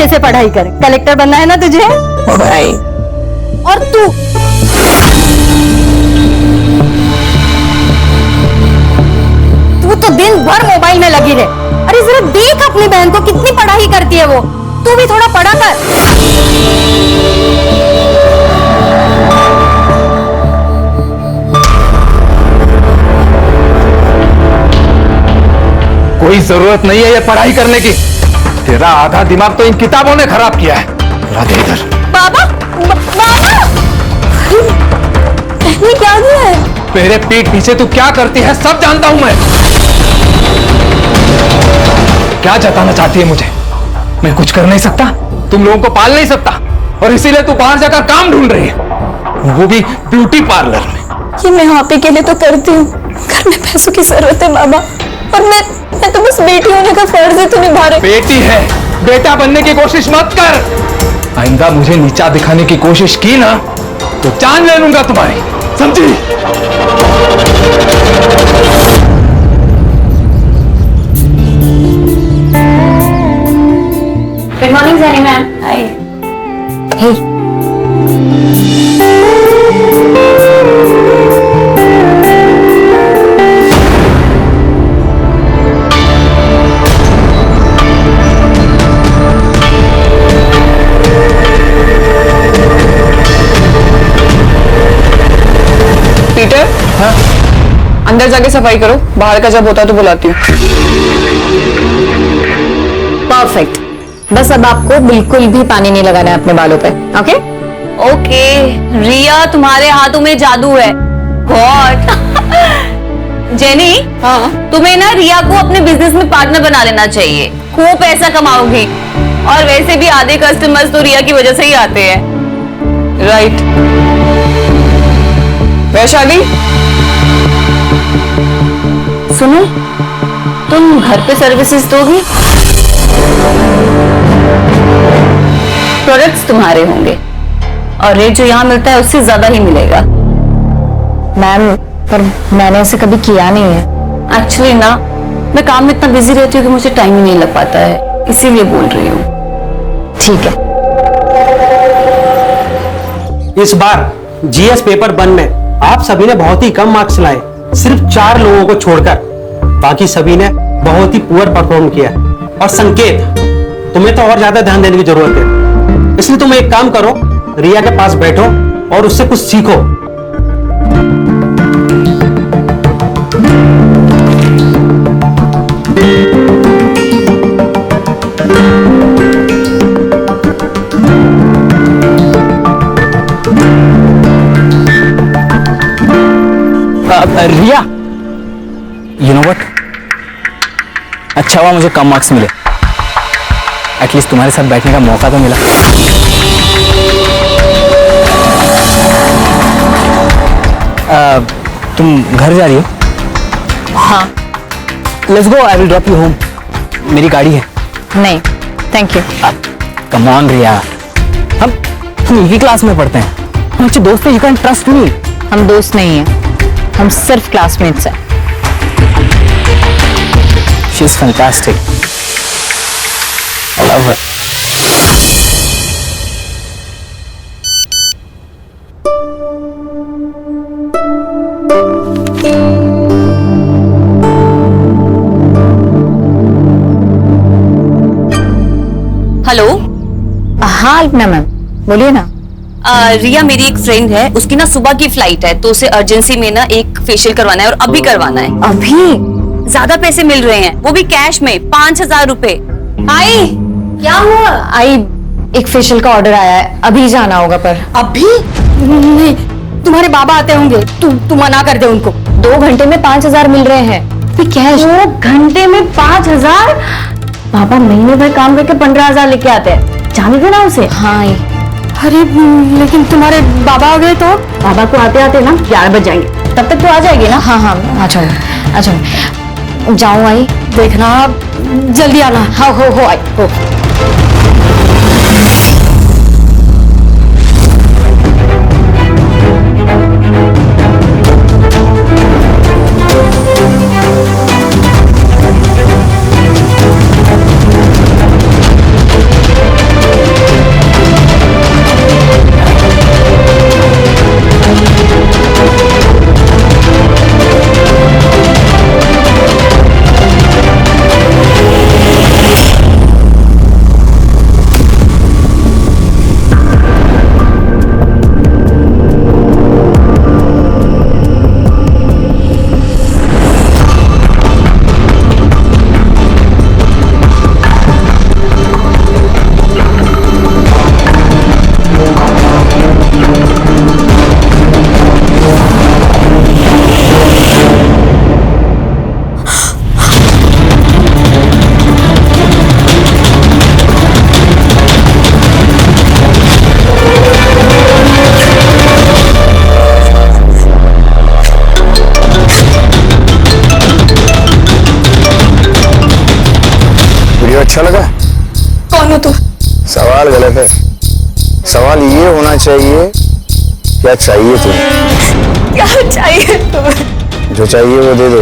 अच्छे से पढ़ाई कर, कलेक्टर बनना है ना तुझे? भाई और तू तो दिन भर मोबाइल में लगी रहे। अरे जरा देख अपनी बहन को, कितनी पढ़ाई करती है वो, तू भी थोड़ा पढ़ा कर। कोई जरूरत नहीं है ये पढ़ाई करने की। तेरा आधा दिमाग तो इन किताबों ने खराब किया है। दे इधर। बाबा, बाबा, ने क्या किया है? मेरे पीठ पीछे तू क्या करती है सब जानता हूं मैं। क्या जताना चाहती है मुझे? मैं कुछ कर नहीं सकता, तुम लोगों को पाल नहीं सकता, और इसीलिए तू बाहर जाकर काम ढूंढ रही है, वो भी ब्यूटी पार्लर में। ये मैं आप ही के लिए तो करती हूँ, घर में पैसों की जरूरत है बाबा, और मैं तो बस बेटी होने का फर्ज है तो निभा रही। बेटी है, बेटा बनने की कोशिश मत कर। आइंदा मुझे नीचा दिखाने की कोशिश की ना तो जान ले लूंगा तुम्हारी, समझी? Good morning Sunny ma'am. Hi. Hey Peter, हाँ? अंदर जाके सफाई करो, बाहर का जब होता है तो बुलाती हूँ। परफेक्ट, बस अब आपको बिल्कुल भी पानी नहीं लगाना है अपने बालों पे, ओके? ओके, रिया तुम्हारे हाथों में जादू है। गॉड। जेनी, हाँ? तुम्हें ना रिया को अपने बिजनेस में पार्टनर बना लेना चाहिए, खूब पैसा कमाओगी, और वैसे भी आधे कस्टमर्स तो रिया की वजह से ही आते हैं। राइट। वैशाली, सुनो, तुम घर पे सर्विसेज दोगी, प्रोडक्ट्स तुम्हारे होंगे, और रेट जो यहाँ मिलता है उससे ज्यादा ही मिलेगा। मैम, पर मैंने ऐसे कभी किया नहीं है। एक्चुअली ना, मैं काम में इतना बिजी रहती हूँ कि मुझे टाइम ही नहीं लग पाता है, इसीलिए बोल रही हूँ। ठीक है। इस बार जीएस पेपर 1 में आप सभी ने बहुत ही कम मार्क्स लाए, सिर्फ 4 लोगों को छोड़कर, बाकी सभी ने बहुत ही पुअर परफॉर्म किया। और संकेत, तुम्हें तो और ज्यादा ध्यान देने की जरूरत है, इसलिए तुम एक काम करो, रिया के पास बैठो और उससे कुछ सीखो। रिया, यू नो व्हाट, अच्छा हुआ मुझे कम मार्क्स मिले, एटलीस्ट तुम्हारे साथ बैठने का मौका तो मिला। तुम घर जा रही हो? हाँ। Let's go, I will drop you home. मेरी गाड़ी है। नहीं, थैंक यू। कम ऑन रिया, हम एक ही क्लास में पढ़ते हैं, हम अच्छे दोस्त हैं, यू कैन ट्रस्ट मी। हम दोस्त नहीं हैं, हम सिर्फ क्लासमेट्स हैं। She is fantastic, I love her. Hello. हाँ अल्पना मैम, बोलिए ना। रिया मेरी एक फ्रेंड है, उसकी ना सुबह की फ्लाइट है, तो उसे अर्जेंसी में ना एक फेशियल करवाना है, और अभी करवाना है। अभी? ज्यादा पैसे मिल रहे हैं, वो भी कैश में, 5000 रुपए। आई, क्या हुआ? आई, एक फेशियल का ऑर्डर आया है, अभी जाना होगा। पर अभी नहीं, तुम्हारे बाबा आते होंगे, तू मना कर दे उनको। 2 घंटे में 5000 मिल रहे हैं, कैश। 2 घंटे में 5000? पापा महीने भर काम करके 15000 लेके आते हैं, जाने देना उसे। हाँ। अरे लेकिन तुम्हारे बाबा आ गए तो? बाबा को आते आते ना 11 बज जाएंगे, तब तक तो आ जाएगी ना? हाँ हाँ, आ जाओ आ जाओ। जाऊँ आई? देखना जल्दी आना। हाँ, हो आई हो। अच्छा लगा? कौन हो तुम? सवाल गलत है। सवाल ये होना चाहिए, क्या चाहिए तुम्हें? क्या चाहिए तुम्हें? जो चाहिए वो दे दो,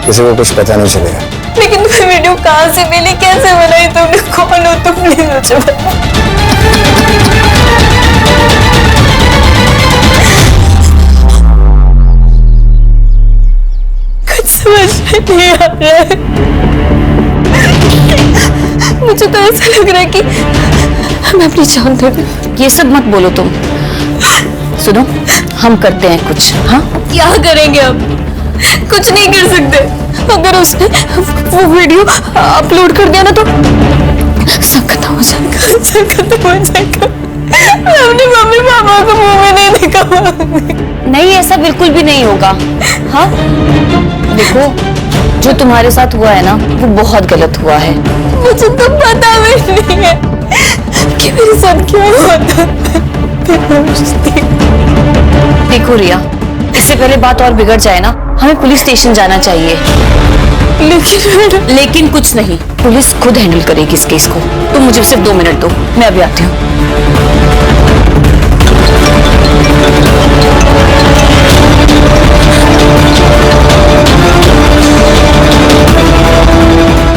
किसी को कुछ पता नहीं चलेगा। लेकिन तुम्हें वीडियो कहाँ से मिली, कैसे बनाई तुमने, कौन हो तुम, प्लीज मुझे बताओ। कुछ समझ नहीं आ रहा है। मुझे तो ऐसा लग रहा है कि मैं अपनी जान दे दूं। ये सब मत बोलो तुम। सुनो, हम करते हैं कुछ। हाँ, क्या करेंगे अब? कुछ नहीं कर सकते। अगर उसने वो वीडियो अपलोड कर दिया ना तो सब खत्म हो जाएगा, सब खत्म हो जाएगा। मैं अपने मम्मी पापा को मुंह में नहीं दिखा पाऊंगी। नहीं, ऐसा बिल्कुल भी नहीं होगा। हाँ, देखो, जो तुम्हारे साथ हुआ है ना, वो बहुत गलत हुआ है। मुझे तो पता भी नहीं है कि मेरे साथ क्या हुआ था। देखो रिया, इससे पहले बात और बिगड़ जाए ना, हमें पुलिस स्टेशन जाना चाहिए। लेकिन कुछ नहीं, पुलिस खुद हैंडल करेगी इस केस को। तुम मुझे सिर्फ 2 मिनट दो, मैं अभी आती हूँ।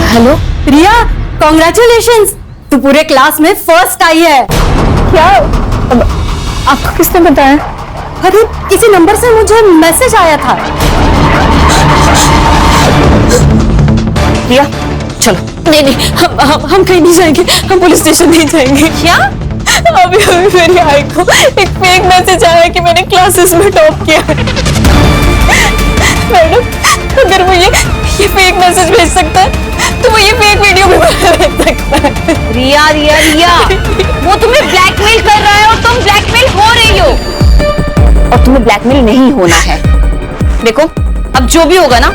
हेलो रिया, कॉन्ग्रेचुलेशंस, तू पूरे क्लास में फर्स्ट आई है। क्या? आपको किसने बताया? अरे किसी नंबर से मुझे मैसेज आया था। रिया, चलो। नहीं नहीं, हम कहीं नहीं जाएंगे, हम पुलिस स्टेशन नहीं जाएंगे। क्या? अभी मेरी आई को एक फेक मैसेज आया कि मैंने क्लासेस में टॉप किया है। मैडम, अगर वो ये फेक मैसेज भेज सकता है तो वो ये फेक वीडियो भी भेज सकता है। रिया रिया रिया, वो तुम्हें ब्लैकमेल कर रहा है और तुम ब्लैकमेल हो रही हो। और तुम्हें ब्लैकमेल नहीं होना है। देखो, अब जो भी होगा ना,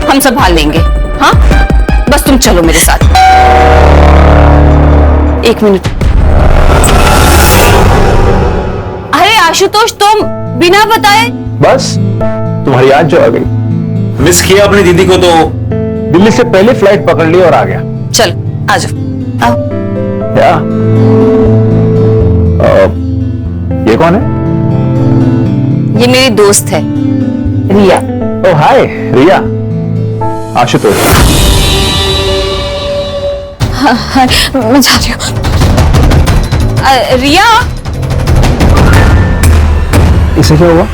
हम संभाल लेंगे। हाँ, बस तुम चलो मेरे साथ। 1 मिनट। अरे आशुतोष, तुम बिना बताए? बस तुम्हारी याद जो आ गई। मिस किया अपनी दीदी को तो दिल्ली से पहले फ्लाइट पकड़ ली और आ गया। चल, आ जाओ। आओ। क्या? ये कौन है? ये मेरी दोस्त है, रिया। ओ हाय रिया। आशुतोष। हाँ, मैं जा रही हूँ। रिया, इसे क्या हुआ?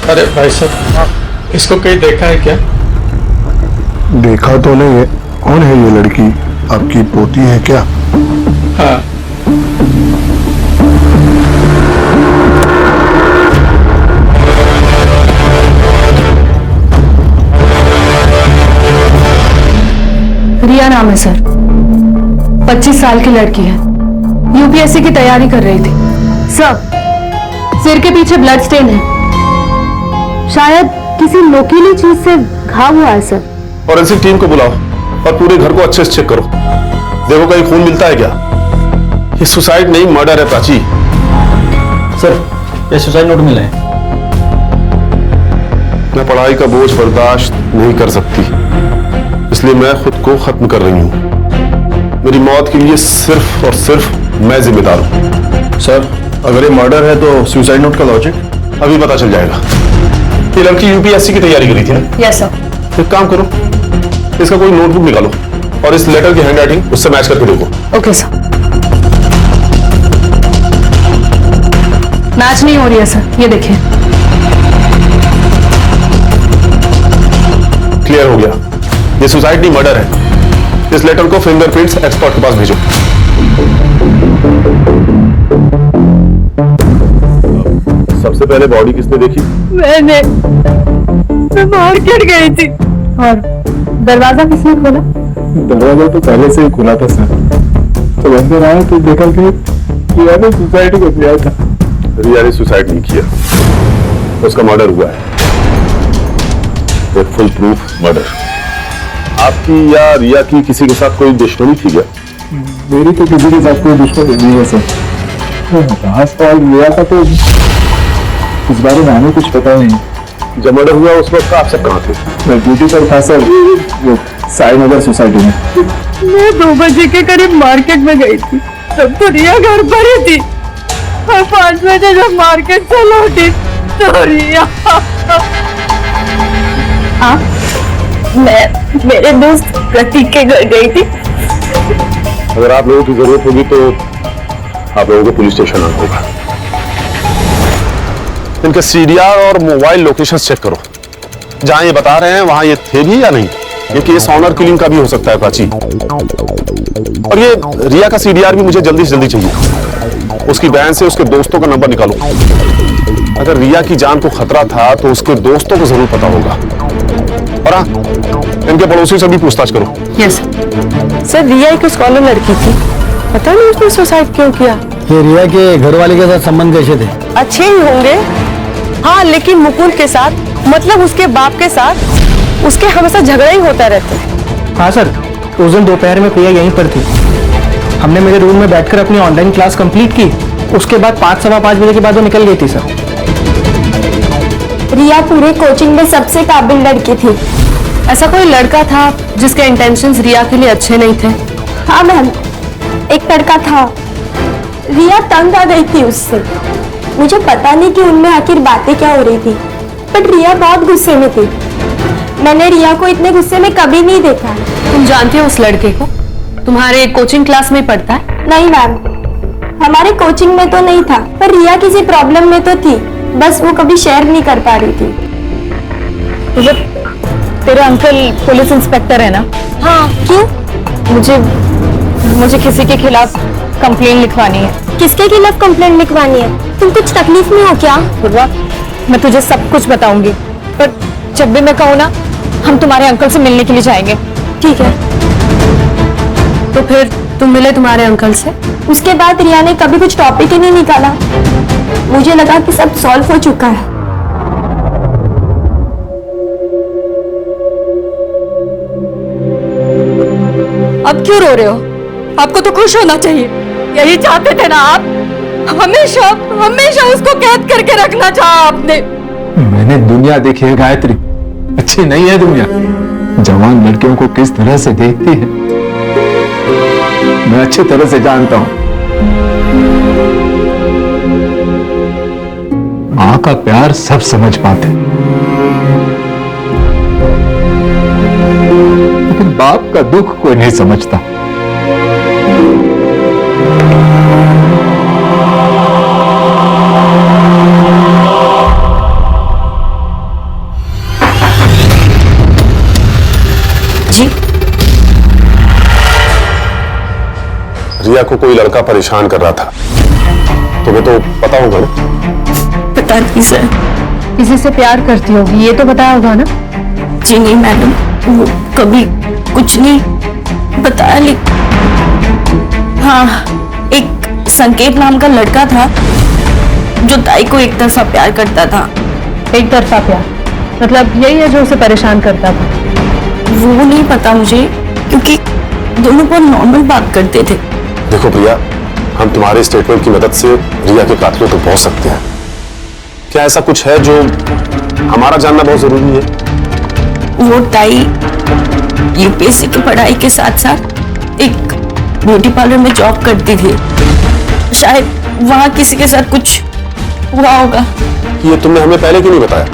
अरे भाई साहब, इसको कहीं देखा है क्या? देखा तो नहीं है। कौन है ये लड़की? आपकी पोती है क्या? हाँ। रिया नाम है सर, 25 साल की लड़की है, यूपीएससी की तैयारी कर रही थी। सर, सिर के पीछे ब्लड स्टेन है, शायद किसी नोकीली चीज से घाव हुआ है सर। फॉरेंसिक टीम को बुलाओ और पूरे घर को अच्छे से चेक करो। देखो कहीं खून मिलता है क्या? ये सुसाइड नहीं, मर्डर है प्राची। सर, ये सुसाइड नोट मिला है। मैं पढ़ाई का बोझ बर्दाश्त नहीं कर सकती, इसलिए मैं खुद को खत्म कर रही हूँ। मेरी मौत के लिए सिर्फ और सिर्फ मैं जिम्मेदार हूँ। सर, अगर ये मर्डर है तो सुसाइड नोट का लॉजिक अभी पता चल जाएगा। ये लड़की यूपीएससी की तैयारी करी थी ना? Yes sir. एक काम करो, इसका कोई नोटबुक निकालो और इस लेटर की हैंडराइटिंग उससे मैच करके देखो। Okay sir. मैच नहीं हो रही है सर, ये देखिए। क्लियर हो गया, ये सुसाइड नहीं मर्डर है। इस लेटर को फिंगरप्रिंट्स एक्सपर्ट के पास भेजो। सबसे पहले बॉडी किसने देखी? मैं मार्केट गई थी। और दरवाजा किसने खोला? दरवाजा तो पहले से ही खुला था सर, तो अंदर आया तो देखा कि रिया ने सुसाइड को किया था। रिया ने सुसाइड नहीं किया, उसका मर्डर हुआ है। Full proof murder. आपकी या रिया की किसी के साथ कोई दुश्मनी थी क्या? मेरी तो किसी के साथ कोई दुश्मनी नहीं है सर। सवाल रिया का तो इस बारे में हमें कुछ पता नहीं। जब मर्डर हुआ उस वक्त आप सब कहाँ थे? मैं ड्यूटी पर था सर, वो साई नगर सोसाइटी में। मैं 2 बजे के करीब मार्केट में गई थी, तब तो रिया घर पर ही थी। और 5 बजे जब मार्केट से लौटी तो रिया मैं मेरे दोस्त प्रतीक के घर गई थी। अगर आप लोगों की जरूरत होगी तो आप लोगों को पुलिस स्टेशन आना होगा। इनके सीडीआर और मोबाइल लोकेशन चेक करो, जहां ये बता रहे हैं वहां ये थे भी या नहीं। ये केस ऑनर किलिंग का भी हो सकता है प्राची। और ये रिया का सीडीआर भी मुझे जल्दी से जल्दी चाहिए। उसकी बहन से उसके दोस्तों का नंबर निकालो। अगर रिया की जान को खतरा था तो उसके दोस्तों को जरूर पता होगा। और हाँ, इनके पड़ोसियों से भी पूछताछ करो। यस सर, रिया एक स्कॉलर लड़की थी, पता नहीं उसने सुसाइड क्यों किया। ये रिया के घर वाले के साथ संबंध कैसे थे? अच्छे ही होंगे, हाँ, लेकिन मुकुंद के साथ, मतलब उसके बाप के साथ उसके हमेशा झगड़ा ही होता रहता। हाँ सर, उस दिन दोपहर में प्रिया यहीं पर थी। हमने मेरे रूम में बैठकर अपनी ऑनलाइन क्लास कंप्लीट की। उसके बाद 5 सवा 5 बजे के बाद वो निकल गई थी सर। रिया पूरे कोचिंग में सबसे काबिल लड़की थी। ऐसा कोई लड़का था जिसके इंटेंशंस रिया के लिए अच्छे नहीं थे? हाँ मैम, एक लड़का था। रिया तंग आ गई थी उससे। मुझे पता नहीं कि उनमें आखिर बातें क्या हो रही थी, बट रिया बहुत गुस्से में थी। मैंने रिया को इतने गुस्से में कभी नहीं देखा। तुम जानती हो उस लड़के को? तुम्हारे कोचिंग क्लास में पढ़ता है? नहीं मैम, हमारे कोचिंग में तो नहीं था, पर रिया किसी प्रॉब्लम में तो थी, बस वो कभी शेयर नहीं कर पा रही थी। तेरे अंकल पुलिस इंस्पेक्टर है ना? हाँ, क्यों? मुझे किसी के खिलाफ कंप्लेन लिखवानी है। किसके खिलाफ कंप्लेंट लिखवानी है? तुम कुछ तकलीफ में हो क्या? पूर्वा, मैं तुझे सब कुछ बताऊंगी, पर जब भी मैं कहूँ ना, हम तुम्हारे अंकल से मिलने के लिए जाएंगे। ठीक है। तो फिर तुम मिले तुम्हारे अंकल से? उसके बाद रिया ने कभी कुछ टॉपिक ही नहीं निकाला। मुझे लगा कि सब सॉल्व हो चुका है। अब क्यों रो रहे हो? आपको तो खुश होना चाहिए। यही चाहते थे ना आप? हमेशा हमेशा उसको कैद करके रखना चाहा आपने। मैंने दुनिया देखी है गायत्री, अच्छी नहीं है दुनिया। जवान लड़कियों को किस तरह से देखती है मैं अच्छी तरह से जानता हूं। मां का प्यार सब समझ पाते, लेकिन बाप का दुख कोई नहीं समझता। रिया को कोई लड़का परेशान कर रहा था, तुम्हें तो पता होगा ना? पता नहीं सर। किसी से प्यार करती होगी, ये तो बताया होगा ना? जी नहीं मैडम, वो कभी कुछ नहीं बताया। हाँ, एक संकेत नाम का लड़का था जो ताई को एक तरफा प्यार करता था। एक तरफा प्यार मतलब यही है जो उसे परेशान करता था? वो नहीं पता मुझे, क्योंकि दोनों बहुत नॉर्मल बात करते थे। देखो प्रिया, हम तुम्हारे स्टेटमेंट की मदद से रिया के कातिलों तक पहुंच सकते हैं। क्या ऐसा कुछ है जो हमारा जानना बहुत जरूरी है? वो ताई यूपीएससी की पढ़ाई के साथ साथ एक ब्यूटी पार्लर में जॉब करती थी। शायद वहां किसी के साथ कुछ हुआ होगा। ये तुमने हमें पहले क्यों नहीं बताया?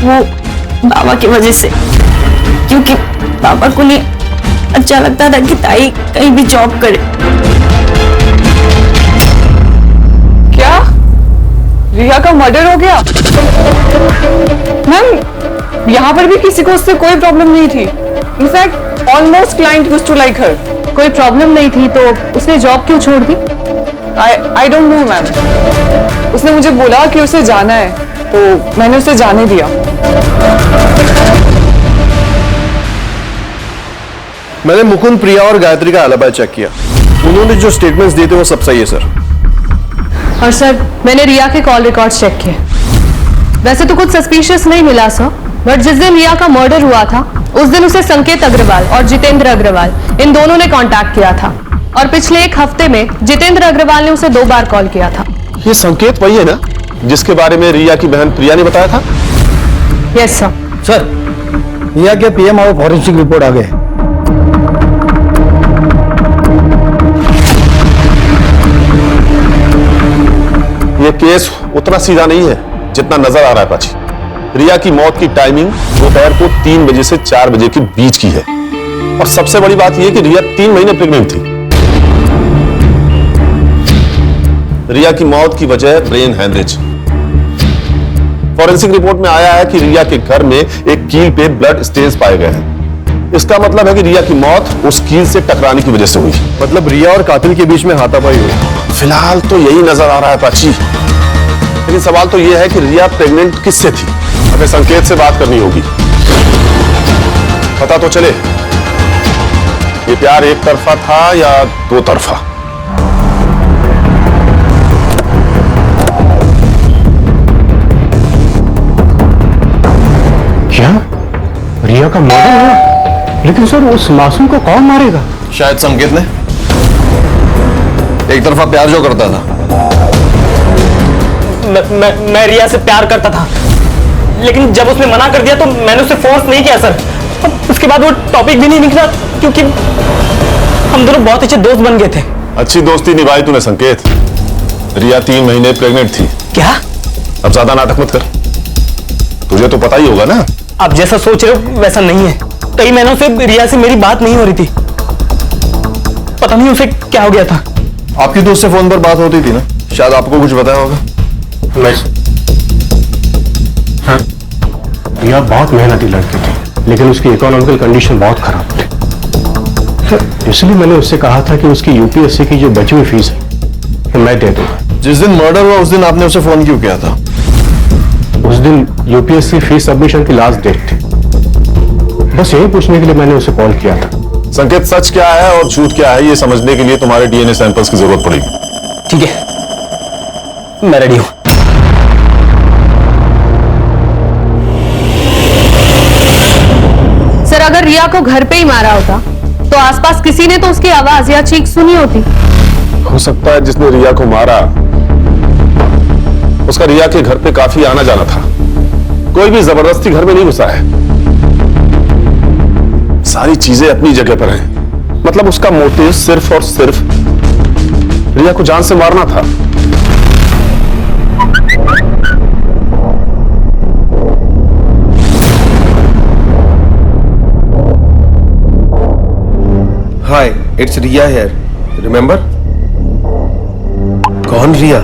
वो बाबा की वजह से, क्योंकि पापा को नहीं अच्छा लगता था कि ताई कहीं भी जॉब करे। क्या रिया का मर्डर हो गया? मैम, यहाँ पर भी किसी को उससे कोई प्रॉब्लम नहीं थी। In fact almost client used to like her. कोई प्रॉब्लम नहीं थी तो उसने जॉब क्यों छोड़ दी? I don't know ma'am. उसने मुझे बोला कि उसे जाना है, तो मैंने उसे जाने दिया। मैंने मुकुंद, प्रिया और गायत्री का एलिबी चेक किया। उन्होंने जो स्टेटमेंट्स दिए थे वो सब सही है सर। और सर, मैंने रिया के कॉल रिकॉर्ड्स चेक किए। वैसे तो कुछ सस्पिशियस नहीं मिला सर, बट जिस दिन रिया का मर्डर हुआ था उस दिन उसे संकेत अग्रवाल और जितेंद्र अग्रवाल इन दोनों ने कांटेक्ट किया था और पिछले एक हफ्ते में जितेंद्र अग्रवाल ने उसे 2 बार कॉल किया था। ये संकेत वही है ना जिसके बारे में रिया की बहन प्रिया ने बताया था? Yes sir. सर, रिया के पीएम और फॉरेंसिक रिपोर्ट आ गए। ये केस उतना सीधा नहीं है जितना नजर आ रहा है प्राची। रिया की मौत की टाइमिंग दोपहर को 3 बजे से 4 बजे के बीच की है और सबसे बड़ी बात यह कि रिया 3 महीने प्रेग्नेंट थी। रिया की मौत की वजह ब्रेन हैमरेज। फॉरेंसिक रिपोर्ट में आया है कि रिया के घर में एक कील पे ब्लड स्टेन्स पाए गए हैं। इसका मतलब है कि रिया की मौत उस कील से टकराने की वजह से हुई। मतलब रिया और कातिल के बीच में हाथापाई हुई। फिलहाल तो यही नजर आ रहा है प्राची, लेकिन सवाल तो यह है कि रिया प्रेग्नेंट किससे थी? हमें संकेत से बात करनी होगी, पता तो चले ये प्यार एक तरफा था या 2 तरफा। क्या रिया का मर्डर हुआ? लेकिन सर उस मासूम को कौन मारेगा? शायद संकेत ने। एक तरफा प्यार जो करता था। मैं रिया से प्यार करता था, लेकिन जब उसने मना कर दिया तो मैंने उसे फोर्स नहीं किया सर। उसके बाद वो टॉपिक भी नहीं निकला क्योंकि हम दोनों बहुत अच्छे दोस्त बन गए थे। अच्छी दोस्ती निभाई तूने संकेत। रिया 3 महीने प्रेग्नेंट थी। क्या? अब ज्यादा नाटक मत कर, तुझे तो पता ही होगा ना। आप जैसा सोच रहे हो वैसा नहीं है। कई महीनों से रिया से मेरी बात नहीं हो रही थी, पता नहीं उसे क्या हो गया था। आपकी दोस्त से फोन पर बात होती थी ना, शायद आपको कुछ बताया होगा। हाँ, रिया बहुत मेहनती लड़की थी, लेकिन उसकी इकोनॉमिकल कंडीशन बहुत खराब थी। इसलिए मैंने उससे कहा था कि उसकी यूपीएससी की जो बची हुई फीस है वो मैं दे दूंगा। जिस दिन मर्डर हुआ उस दिन आपने उसे फोन क्यों किया था? उस दिन यूपीएससी फीस सबमिशन की लास्ट डेट थी। बस यही पूछने के लिए मैंने उसे कॉल किया था। संकेत, सच क्या है और झूठ क्या है ये समझने के लिए तुम्हारे डीएनए सैंपल्स की जरूरत पड़ेगी। ठीक है, मैं रेडी हूं। सर, अगर रिया को घर पे ही मारा होता तो आसपास किसी ने तो उसकी आवाज या चीख सुनी होती। हो सकता है जिसने रिया को मारा उसका रिया के घर पे काफी आना जाना था। कोई भी जबरदस्ती घर में नहीं घुसा है। सारी चीजें अपनी जगह पर हैं। मतलब उसका मोटिव सिर्फ और सिर्फ रिया को जान से मारना था। हाय, इट्स रिया हियर, रिमेंबर? कौन रिया?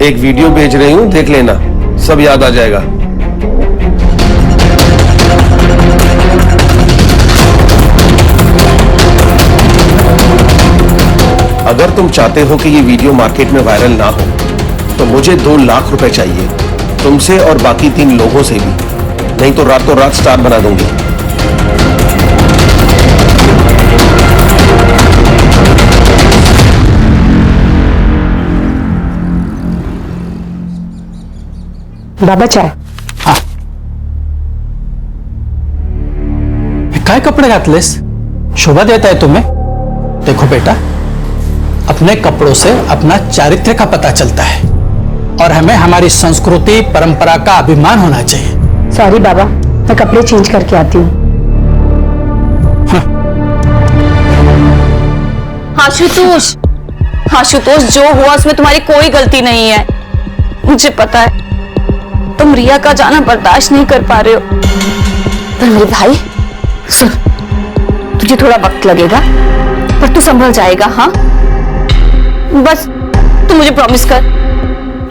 एक वीडियो भेज रही हूं, देख लेना, सब याद आ जाएगा। अगर तुम चाहते हो कि ये वीडियो मार्केट में वायरल ना हो तो मुझे 2 लाख रुपए चाहिए, तुमसे और बाकी 3 लोगों से भी, नहीं तो रातों रात स्टार बना दूंगी। बाबा चाय। हाँ, काय कपड़े घातलेस? शोभा देता है तुम्हें? देखो बेटा, अपने कपड़ों से अपना चारित्र्य का पता चलता है और हमें हमारी संस्कृति परंपरा का अभिमान होना चाहिए। सॉरी बाबा, मैं कपड़े चेंज करके आती हूँ। आशुतोष, आशुतोष, जो हुआ उसमें तुम्हारी कोई गलती नहीं है। मुझे पता है तुम रिया का जाना बर्दाश्त नहीं कर पा रहे हो, पर मेरे भाई सुन, तुझे थोड़ा वक्त लगेगा पर तू संभल जाएगा। हाँ, बस तू मुझे प्रॉमिस कर,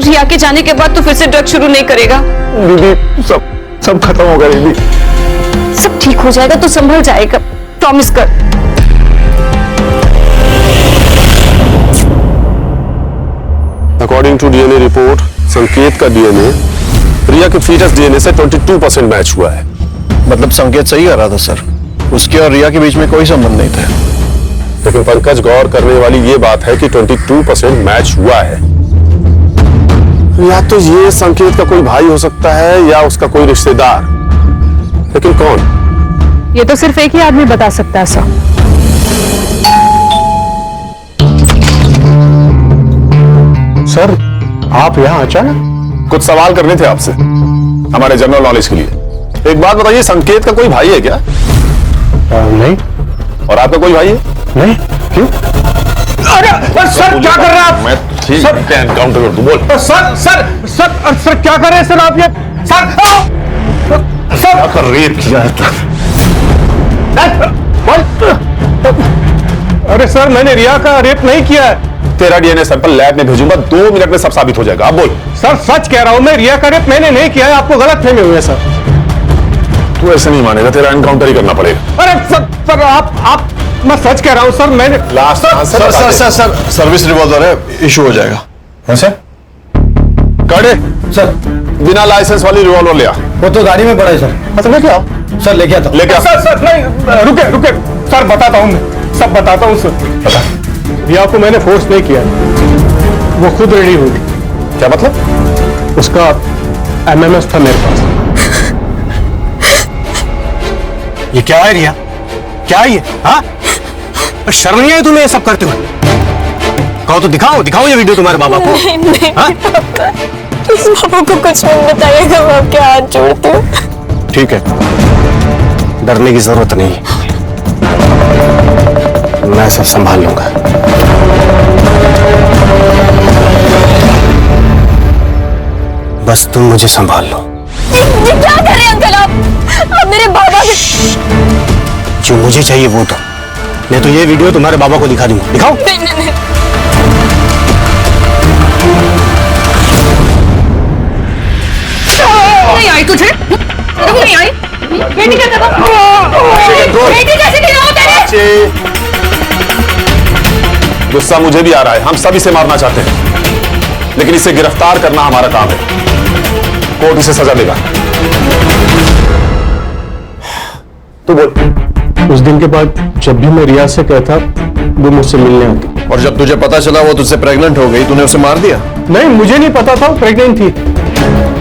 रिया के जाने के बाद तू फिर से ड्रग शुरू नहीं करेगा। दीदी, सब खत्म होगा दीदी। सब ठीक हो जाएगा, तू संभल जाएगा, प्रॉमिस कर। अकॉर्डिंग टू डीएनए रिपोर्ट, संकेत का डीएनए रिया के फीटस डीएनए से 22% मैच हुआ है। मतलब संकेत सही कर रहा था सर, उसके और रिया के बीच में कोई संबंध नहीं था। लेकिन पंकज, गौर करने वाली ये बात है कि 22% मैच हुआ है। या तो ये संकेत का कोई भाई हो सकता है या उसका कोई रिश्तेदार, लेकिन कौन? ये तो सिर्फ एक ही आदमी बता सकता है सर। सर आप यहाँ अचानक? कुछ सवाल करने थे आपसे हमारे जनरल नॉलेज के लिए। एक बात बताइए, संकेत का कोई भाई है क्या? नहीं। और आपका कोई भाई है? नहीं। क्यों? अरे सर क्या कर रहे हैं आप? मैं ठीक है एनकाउंटर कर दूं, बोल। सर सर सर सर क्या कर रहे हैं सर आप ये? सर सर क्या कर रेप किया है? अरे सर मैंने रिया का रेप नहीं किया है। तेरा डीएनए सैंपल लैब में भेजूंगा, 2 मिनट में सब साबित हो जाएगा। अब बोल। सर सच कह रहा हूं मैं, रिया का रेप मैंने नहीं किया है, आपको गलत फहमी हुई है सर। तू ऐसे नहीं मानेगा, तेरा एनकाउंटर ही करना पड़ेगा। अरे सर आप मैं सच कह रहा हूं सर, मैंने last sir sir sir sir service revolver है, इशू हो जाएगा। सर काटे सर बिना लाइसेंस वाली रिवॉल्वर ले आ। वो तो गाड़ी में पड़ा है सर। मतलब लेके आओ। सर लेके आता हूं। लेके आ। सर नहीं, रुके रुके सर, बताता हूं मैं, सब बताता हूं सर। बता। रिया को मैंने फोर्स नहीं किया, वो खुद रेडी हुई। क्या मतलब? उसका एमएमएस था मेरे पास। ये क्या है रिया? क्या है ये? हाँ, शर्म नहीं आई तुम्हें ये सब करते हुए? कहो तो दिखाओ ये वीडियो तुम्हारे बाबा को। नहीं पापा, इस बाबा को कुछ नहीं बताइएगा, मैं आपके हाथ जोड़ती हूँ। ठीक है, डरने की जरूरत नहीं, मैं सब संभाल लूंगा। बस तुम मुझे संभाल लो। ये क्या कर रहे हैं अंकल आप मेरे बाबा के। जो मुझे चाहिए वो तो, मैं तो ये वीडियो तुम्हारे बाबा को दिखा दूंगा। दिखाओ। नहीं। नहीं आई तुझे? नहीं आई? बेटी क्या कर बेटी कैसे नहीं हो तेरे? गुस्सा मुझे भी आ रहा है, हम सब इसे मारना चाहते हैं, लेकिन इसे गिरफ्तार करना हमारा काम है। कोर्ट इसे सजा देगा। तू बोल। उस दिन के बाद जब भी मैं रिया से कहता, वो मुझसे मिलने आती। और जब तुझे पता चला वो तुझसे प्रेग्नेंट हो गई, तूने उसे मार दिया? नहीं, मुझे नहीं पता था प्रेग्नेंट थी,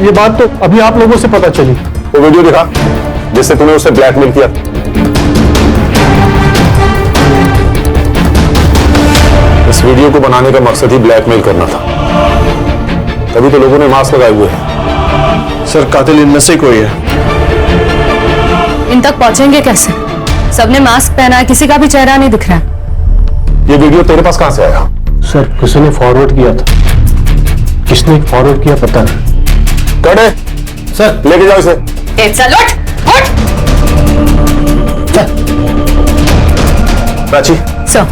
ये बात तो अभी आप लोगों से पता चली। वो वीडियो दिखा जिससे तूने उसे ब्लैकमेल किया। इस वीडियो को बनाने का मकसद ही ब्लैकमेल करना था, तभी तो लोगों ने मास्क लगाए हुए हैं। सर कातिल इनमें से कोई है। इन तक पहुंचेंगे कैसे? सबने मास्क पहना है, किसी का भी चेहरा नहीं दिख रहा है। ये वीडियो तेरे पास कहां से आया? सर किसी ने फॉरवर्ड किया था, किसने फॉरवर्ड किया पता नहीं। कड़े सर लेके जाओ इसे। चल उठ। प्राची सर।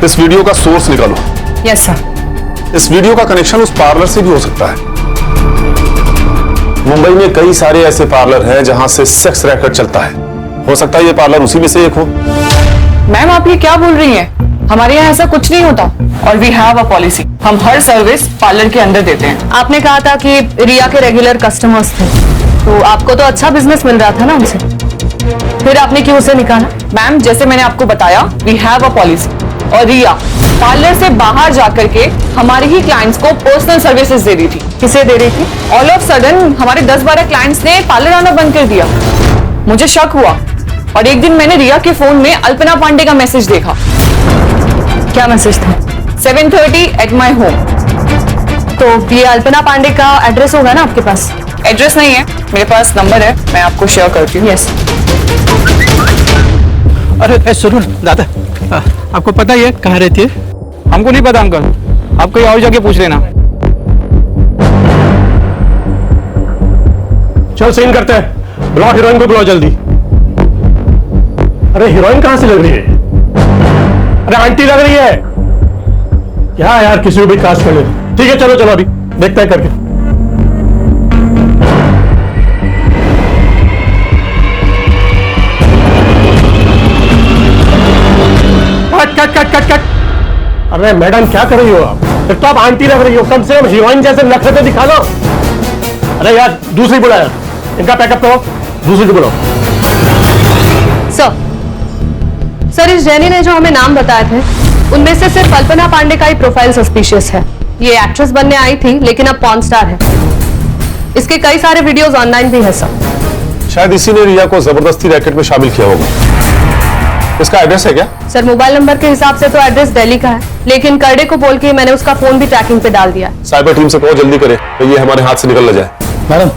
इस वीडियो का सोर्स निकालो। Yes sir. इस वीडियो का कनेक्शन उस पार्लर से भी हो सकता है। मुंबई में कई सारे ऐसे पार्लर हैं जहां से सेक्स रैकेट चलता है, हो सकता है ये पार्लर उसी में से एक हो। मैम आप ये क्या बोल रही हैं? हमारे यहाँ ऐसा कुछ नहीं होता, और वी हैव अ पॉलिसी, हम हर सर्विस पार्लर के अंदर देते हैं। आपने कहा था कि रिया के रेगुलर कस्टमर्स थे, तो आपको तो अच्छा बिजनेस मिल रहा था ना उनसे, फिर आपने क्यों उसे निकाला? मैम जैसे मैंने आपको बताया, वी हैव अ पॉलिसी, और रिया पार्लर से बाहर जाकर के हमारे ही क्लाइंट्स को पर्सनल सर्विसेज दे रही थी। किसे दे रही थी? ऑल ऑफ सडन हमारे 10-12 क्लाइंट्स ने पार्लर आना बंद कर दिया। मुझे शक हुआ, और एक दिन मैंने रिया के फोन में अल्पना पांडे का मैसेज देखा। क्या मैसेज था? 7:30 एट माई होम। तो ये अल्पना पांडे का एड्रेस होगा ना आपके पास? एड्रेस नहीं है, मेरे पास नंबर है, मैं आपको शेयर करती हूँ। यस। अरे सुनो दादा, आपको पता है कहाँ रहती है? हमको नहीं पता अंकल, आप कहीं और जाके पूछ लेना। चल सीन करते हैं, बुलाओ हीरोइन को, बुलाओ जल्दी। अरे हीरोइन कहां से लग रही है? अरे आंटी लग रही है क्या यार, किसी को भी कास्ट कर ले। ठीक है चलो चलो, अभी देखते हैं करके। Cut cut cut cut cut. अरे मैडम क्या कर रही हो आप? फिर तो आप आंटी लग रही हो, कम से कम हीरोइन जैसे नखरे तो दिखा लो। अरे यार दूसरी बुलाया, इनका पैकअप करो, दूसरी को बुलाओ। सर इस जैनी ने जो हमें नाम बताए थे, उनमें से सिर्फ अल्पना पांडे का ही प्रोफाइल सस्पिशियस है। ये एक्ट्रेस बनने आई थी लेकिन अब पॉर्न स्टार है। इसके कई सारे वीडियोस ऑनलाइन भी है सर। शायद इसी ने रिया को जबरदस्ती रैकेट में शामिल किया होगा। इसका एड्रेस है क्या? सर मोबाइल नंबर के हिसाब से तो एड्रेस दिल्ली का है, लेकिन करडे को बोल के मैंने उसका फोन भी ट्रैकिंग पे डाल दिया। साइबर टीम से कहो जल्दी करे तो ये हमारे हाथ से निकल ना जाए। मैडम,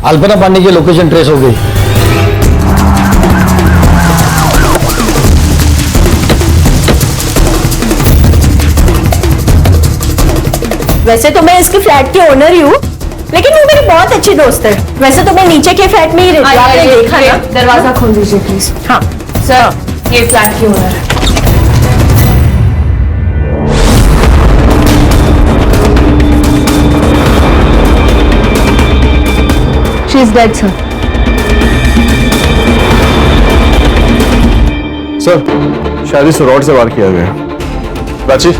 अल्पना पांडे की लोकेशन ट्रेस हो गई। वैसे तो मैं इसके फ्लैट की ओनर ही हूँ, लेकिन वो मेरी बहुत अच्छी दोस्त है। वैसे तो मैं नीचे के फ्लैट में ही रहती हूँ, आपने देखा ना। दरवाजा खोल दीजिए प्लीज। हाँ सर, ये फ्लैट की ओनर है। She is dead sir. Sir, शायद इस रॉड से वार किया गया। Prachi,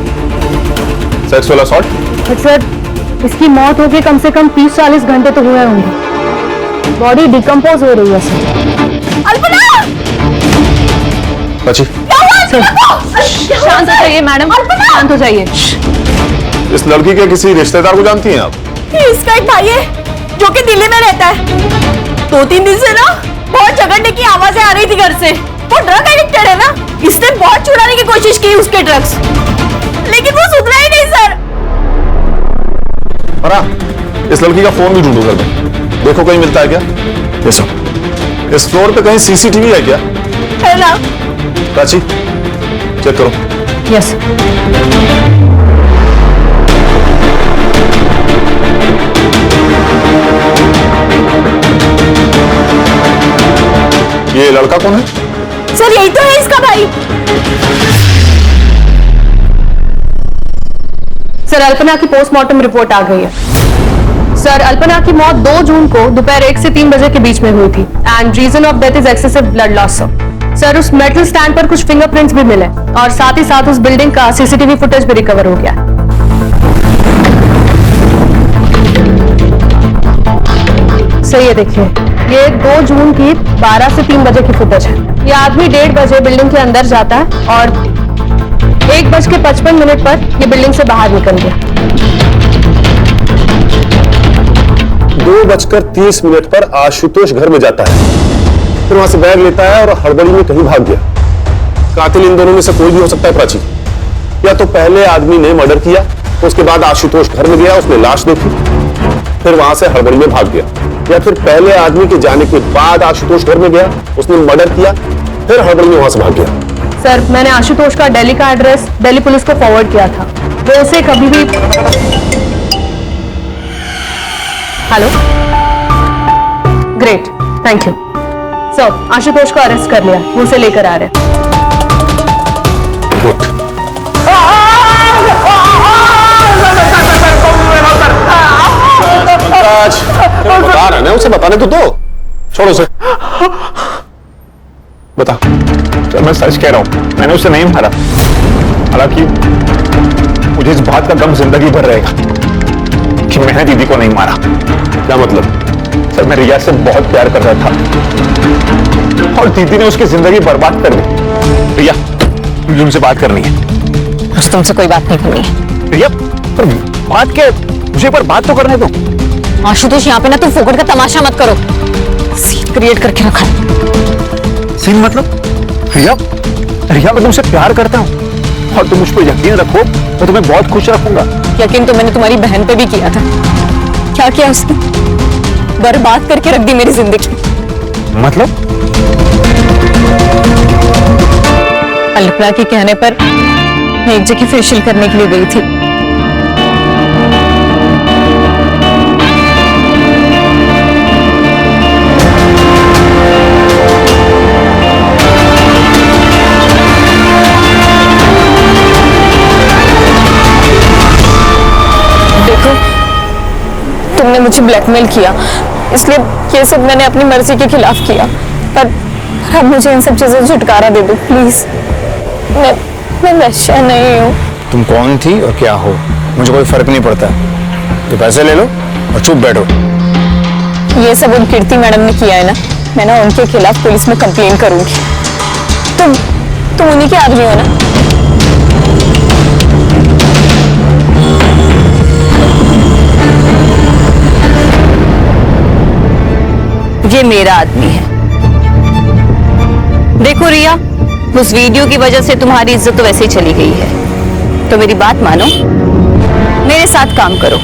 sexual assault? सर, इसकी मौत होके कम से कम 30-40 घंटे तो हुए होंगे। बॉडी डिकम्पोज हो रही है सर। अल्पना! प्राची, शांत हो जाइए मैडम, शांत हो जाइए। इस लड़की के किसी रिश्तेदार को जानती हैं आप? ये इसका एक भाई है जो कि दिल्ली में रहता है। 2-3 दिन से ना बहुत झगड़ने की आवाजें आ रही थी घर से। वो ड्रग एडिक्टेड है ना, इसने बहुत छुड़ाने की कोशिश की उसके ड्रग्स, लेकिन वो सुधरा ही नहीं सर। इस लड़की का फोन भी ढूंढो घर में, देखो कहीं मिलता है क्या। इस फ्लोर पे कहीं सीसीटीवी है क्या? है ना? प्राची, चेक करो। यस। ये लड़का कौन है? सर यही तो है इसका भाई। सर, अल्पना की पोस्टमार्टम रिपोर्ट आ गई है। सर, अल्पना की मौत 2 जून को दोपहर 1 से 3 बजे के बीच में हुई थी and reason of death is excessive blood loss. Sir, उस मेटल स्टैंड पर कुछ फिंगरप्रिंट्स भी मिले और साथ ही साथ उस बिल्डिंग का सीसीटीवी फुटेज भी रिकवर हो गया। सर ये देखिए, ये 2 जून की 12 से 3 बजे की फुटेज है। ये आदमी 1:30 बजे बिल्डिंग के अंदर जाता है और 1:55 पर ये बिल्डिंग से बाहर निकल गया। 2:30 पर आशुतोष घर में जाता है, फिर वहां से बैग लेता है और हड़बड़ी में कहीं भाग गया। कातिल इन दोनों में से कोई भी हो सकता है प्राची। या तो पहले आदमी ने मर्डर किया, उसके बाद आशुतोष घर में गया, उसने लाश देखी, फिर वहां से हड़बड़ी में भाग गया। या फिर पहले आदमी के जाने के बाद आशुतोष घर में गया, उसने मर्डर किया, फिर हड़बड़ी में वहां से भाग गया। सर, मैंने आशुतोष का दिल्ली का एड्रेस दिल्ली पुलिस को फॉरवर्ड किया था। वो उसे कभी भी। Hello, great, thank you sir. Ashutosh को अरेस्ट कर लिया, वो उसे लेकर आ रहे हैं। गुड। बता रहा है उसे, बताने तो दो। छोड़ो उसे। बता। सर, मैं सच कह रहा हूँ, मैंने उसे नहीं मारा। हालांकि मुझे इस बात का गम जिंदगी भर रहेगा कि मैंने दीदी को नहीं मारा। क्या मतलब? सर, मैं रिया से बहुत प्यार कर रहा था और दीदी ने उसकी जिंदगी बर्बाद कर दी। रिया, मुझे उनसे बात करनी है। मुझे तुमसे कोई बात नहीं करनी है। रिया, पर बात क्या? मुझे पर बात तो करने दो। आशुतोष, यहाँ पे ना तुम फोकट का तमाशा मत करो। सीन क्रिएट करके रखा है। सीन मतलब? रिया, रिया, मैं तुमसे प्यार करता हूँ और तुम मुझ पर यकीन रखो, मैं तुम्हें बहुत खुश रखूंगा। यकीन तो मैंने तुम्हारी बहन पे भी किया था। क्या किया उसने? बर्बाद करके रख दी मेरी जिंदगी। मतलब? अल्पना के कहने पर मैं एक जगह फेशियल करने के लिए गई थी। देखो, तुमने मुझे ब्लैकमेल किया, इसलिए ये सब मैंने अपनी मर्जी के खिलाफ किया। पर अब मुझे इन सब चीजों से छुटकारा दे दो प्लीज। मैं वैश्या नहीं हूँ। तुम कौन थी और क्या हो, मुझे कोई फर्क नहीं पड़ता। तो पैसे ले लो और चुप बैठो। ये सब उन कीर्ति मैडम ने किया है ना, मैं ना उनके खिलाफ पुलिस में कंप्लेन करूंगी। तुम उन्हीं के आदमी हो ना? ये मेरा आदमी है। देखो रिया, उस वीडियो की वजह से तुम्हारी इज्जत तो वैसे ही चली गई है, तो मेरी बात मानो, मेरे साथ काम करो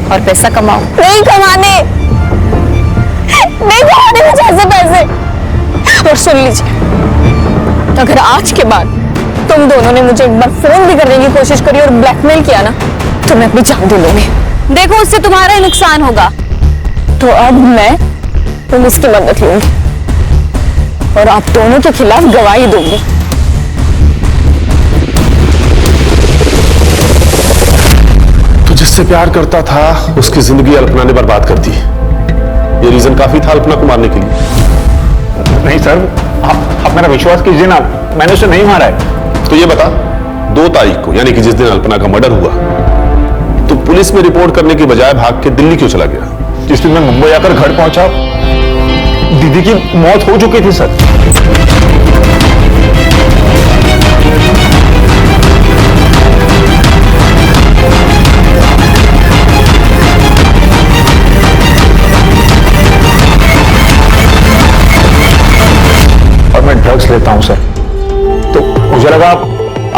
और पैसा कमाओ। नहीं कमाने मुझे ऐसे पैसे। और सुन लीजिए, अगर आज के बाद तुम दोनों ने मुझे एक बार फोन भी करने की कोशिश करी और ब्लैकमेल किया ना, तो मैं अपनी जान दे लूंगी। देखो, उससे तुम्हारा ही नुकसान होगा। तो अब मैं पुलिस की मदद लूंगी और आप दोनों के खिलाफ गवाही दूंगी। तो जिससे प्यार करता था उसकी जिंदगी अल्पना ने बर्बाद कर दी। ये रीजन काफी था अल्पना को मारने के लिए। नहीं सर, आप मेरा विश्वास कीजिए ना, मैंने उसे नहीं मारा है। तो ये बता, 2 तारीख को यानी कि जिस दिन अल्पना का मर्डर हुआ, तो पुलिस में रिपोर्ट करने की बजाय भाग के दिल्ली क्यों चला गया? जिस दिन मैं मुंबई आकर घर पहुंचा, दीदी की मौत हो चुकी थी सर। और मैं ड्रग्स लेता हूं सर, तो मुझे लगा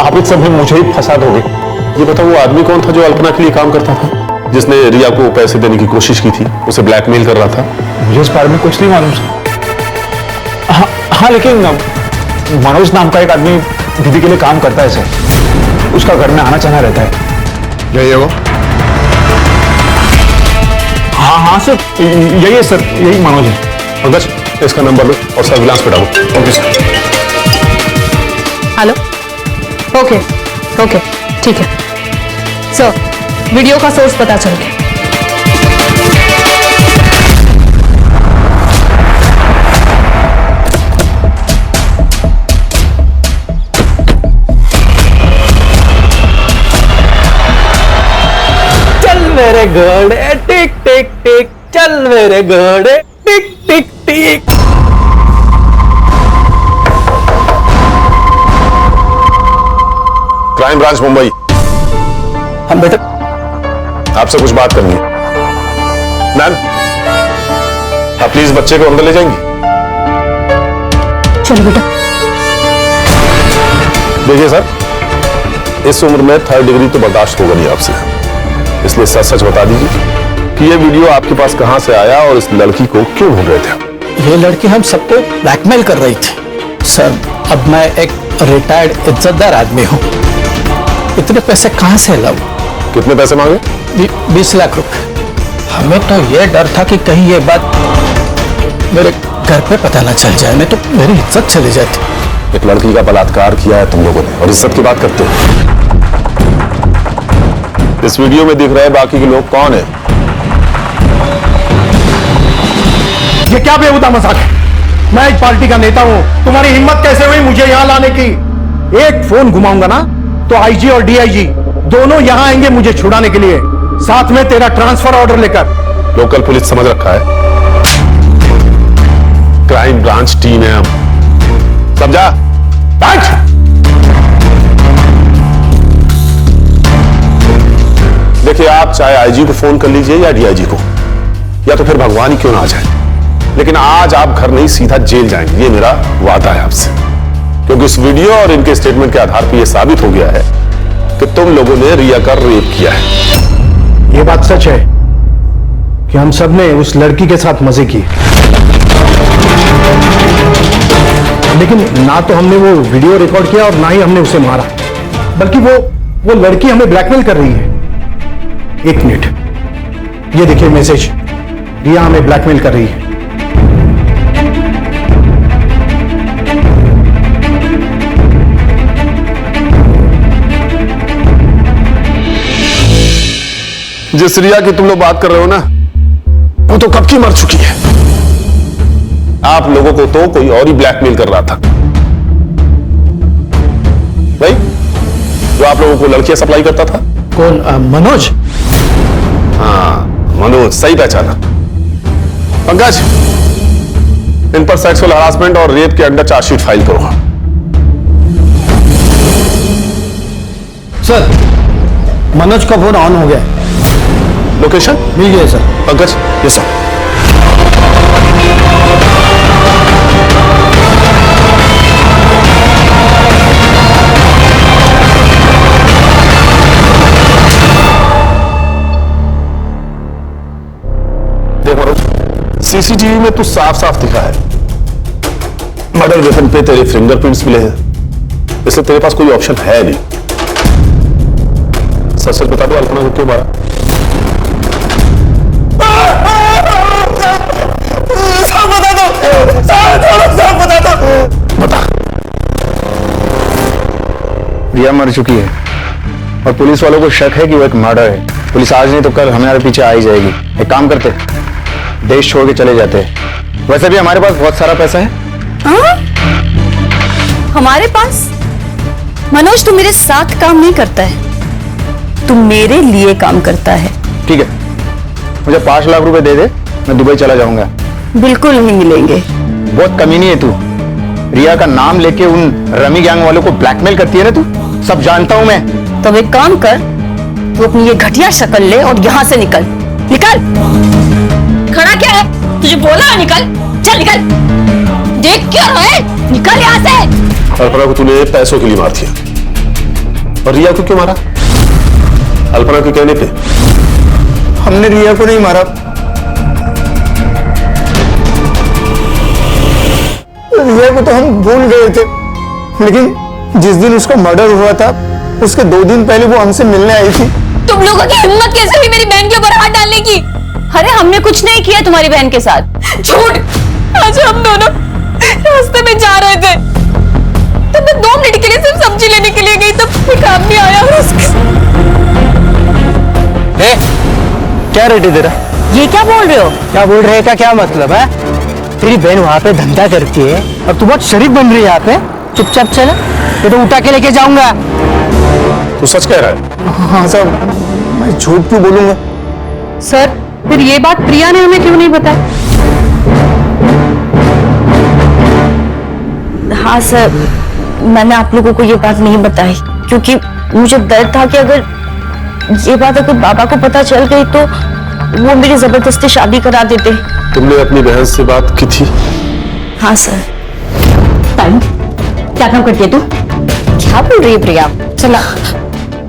आप इस सब में मुझे ही फंसा दोगे। ये बताओ, वो आदमी कौन था जो अल्पना के लिए काम करता था, जिसने रिया को पैसे देने की कोशिश की थी, उसे ब्लैकमेल कर रहा था? मुझे इस बारे में कुछ नहीं मालूम सर। हाँ, लेकिन मनोज नाम का एक आदमी दीदी के लिए काम करता है सर। उसका घर में आना जाना रहता है। यही है वो? हाँ सर, यही है सर, यही मनोज है। पंकज, इसका नंबर लो और सर्विलांस पे डालो। Okay sir. Hello. Okay okay, ठीक है सर, वीडियो का सोर्स पता चल गया। चल मेरे घोड़े टिक टिक टिक, चल मेरे घोड़े टिक टिक टिक। Crime branch Mumbai. हम बेटा आपसे कुछ बात करनी है। मैम, आप प्लीज बच्चे को अंदर ले जाएंगी? चलो बेटा। देखिए सर, इस उम्र में 3rd डिग्री तो बर्दाश्त होगा नहीं आपसे, इसलिए सच सच बता दीजिए कि ये वीडियो आपके पास कहां से आया और इस लड़की को क्यों ढूंढ रहे थे? ये लड़की हम सबको ब्लैकमेल कर रही थी सर। अब मैं एक रिटायर्ड इज्जतदार आदमी हूँ, इतने पैसे कहां से लाऊं? कितने पैसे मांगे? 20 लाख रुपए। हमें तो ये डर था कि update ये बात मेरे घर पे पता ना चल जाए, नहीं तो मेरी इज्जत चली जाती। एक लड़की का बलात्कार किया है तुम लोगों ने और इज्जत की बात करते हो। इस वीडियो में दिख रहे बाकी के लोग कौन है? ये क्या बेहुदा मजाक है? मैं एक पार्टी का नेता हूं, तुम्हारी हिम्मत कैसे हुई मुझे यहां लाने की? एक फोन घुमाऊंगा ना तो आईजी और डीआईजी दोनों यहां आएंगे मुझे छुड़ाने के लिए, साथ में तेरा ट्रांसफर ऑर्डर लेकर। लोकल पुलिस समझ रखा है, क्राइम ब्रांच टीम है हम, समझा? देखिए, आप चाहे आईजी को फोन कर लीजिए या डीआईजी को, या तो फिर भगवान ही क्यों ना आ जाए, लेकिन आज आप घर नहीं सीधा जेल जाएंगे, ये मेरा वादा है आपसे। क्योंकि इस वीडियो और इनके स्टेटमेंट के आधार पर यह साबित हो गया है कि तुम लोगों ने रिया का रेप किया है। यह बात सच है कि हम सब ने उस लड़की के साथ मजे किए, लेकिन ना तो हमने वो वीडियो रिकॉर्ड किया और ना ही हमने उसे मारा, बल्कि वो लड़की हमें ब्लैकमेल कर रही है। एक मिनट, ये देखिए मैसेज, रिया हमें ब्लैकमेल कर रही है। जिस रिया की तुम लोग बात कर रहे हो ना, वो तो कब की मर चुकी है। आप लोगों को तो कोई और ही ब्लैकमेल कर रहा था भाई, जो आप लोगों को लड़कियां सप्लाई करता था। कौन? मनोज? हाँ, मनोज, सही पहचाना। पंकज, इन पर सेक्सुअल हरासमेंट और रेप के अंडर चार्जशीट फाइल करो। सर, मनोज का फोन ऑन हो गया, लोकेशन मिल गया सर। पंकज, ये सब सीसीटीवी में तो साफ साफ दिखा है, मर्डर वेपन पे तेरे फिंगरप्रिंट्स मिले हैं, इसलिए तेरे पास कोई ऑप्शन है नहीं। सच सच बता दो, अल्पना को क्यों मारा? सब बता दो, सब बता दो। बता। रिया मर चुकी है और पुलिस वालों को शक है कि वो एक मर्डर है। पुलिस आज नहीं तो कल हमारे पीछे आ ही जाएगी। एक काम करते, देश छोड़ के चले जाते हैं। वैसे भी हमारे पास बहुत सारा पैसा है। हाँ? हमारे पास? मनोज, तू मेरे साथ काम नहीं करता है, तू मेरे लिए काम करता है। ठीक है, मुझे 5 लाख रुपए दे दे, मैं दुबई चला जाऊंगा। बिल्कुल नहीं मिलेंगे। बहुत कमीनी है तू। रिया का नाम लेके उन रमी गैंग वालों को ब्लैकमेल करती है ना तू, सब जानता हूं मैं। तो एक काम कर, तू अपनी ये घटिया शक्ल ले और यहाँ से निकल। निकल। खड़ा क्या है? तुझे बोला निकल, चल निकल। देख क्या रहा है? निकल यहाँ से। अल्पना को तूने पैसों के लिए मार दिया, और रिया को क्यों मारा? अल्पना के कहने पे। हमने रिया को नहीं मारा, रिया को तो हम भूल गए थे, लेकिन जिस दिन उसका मर्डर हुआ था उसके 2 दिन पहले वो हमसे मिलने आई थी। तुम लोगों की हिम्मत कैसे हुई मेरी बहन के ऊपर हाथ डालने की? अरे हमने कुछ नहीं किया तुम्हारी बहन के साथ। झूठ। आज हम दोनों रास्ते में जा रहे थे, तब मैं 2 मिनट के लिए सिर्फ सब्जी लेने के लिए गई, तब एक आदमी आया और क्या रेट है तेरा? ये क्या बोल रहे हो? क्या बोल रहे का क्या मतलब है? तेरी बहन वहां पे धंधा करती है और तू बहुत शरीफ बन रही है यहाँ पे। चुपचाप चल, ये तो उठा के लेके जाऊंगा। तू सच कह रहा है? हाँ सर, मैं झूठ क्यों बोलूंगा? सर, फिर ये बात प्रिया ने हमें क्यों नहीं बताई? हाँ सर, मैंने आप लोगों को ये बात नहीं बताई क्योंकि मुझे डर था कि अगर ये बात अगर बाबा को पता चल गई तो वो मेरी जबरदस्ती शादी करा देते। तुमने अपनी बहन से बात की थी? हाँ सर। टाइम क्या काम करती है तू? क्या बोल रही है प्रिया? चला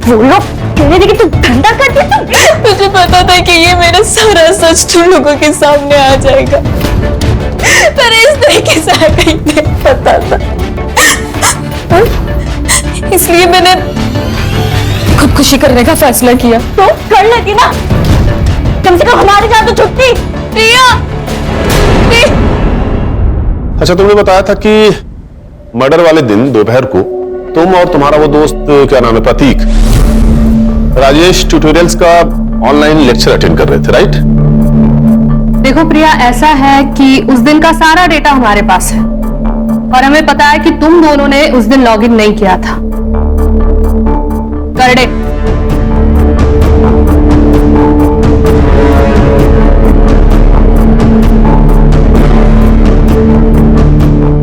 बोलो, कहने लगी तू धंधा करती है तू। मुझे पता था कि ये मेरा सारा सच तुम लोगों के सामने आ जाएगा, पर इस तरीके से आगे नहीं पता था, इसलिए मैंने खुदकुशी करने का फैसला किया। तो कर लेती ना, कम से कम हमारी जान तो छुटती। प्रिया, अच्छा, तुमने बताया था कि मर्डर वाले दिन दोपहर को तुम और तुम्हारा वो दोस्त, क्या नाम है, प्रतीक, राजेश ट्यूटोरियल्स का ऑनलाइन लेक्चर अटेंड कर रहे थे, राइट? देखो प्रिया, ऐसा है कि उस दिन का सारा डेटा हमारे पास है और हमें पता है कि तुम दोनों ने उस दिन लॉगिन नहीं किया था। कर दे।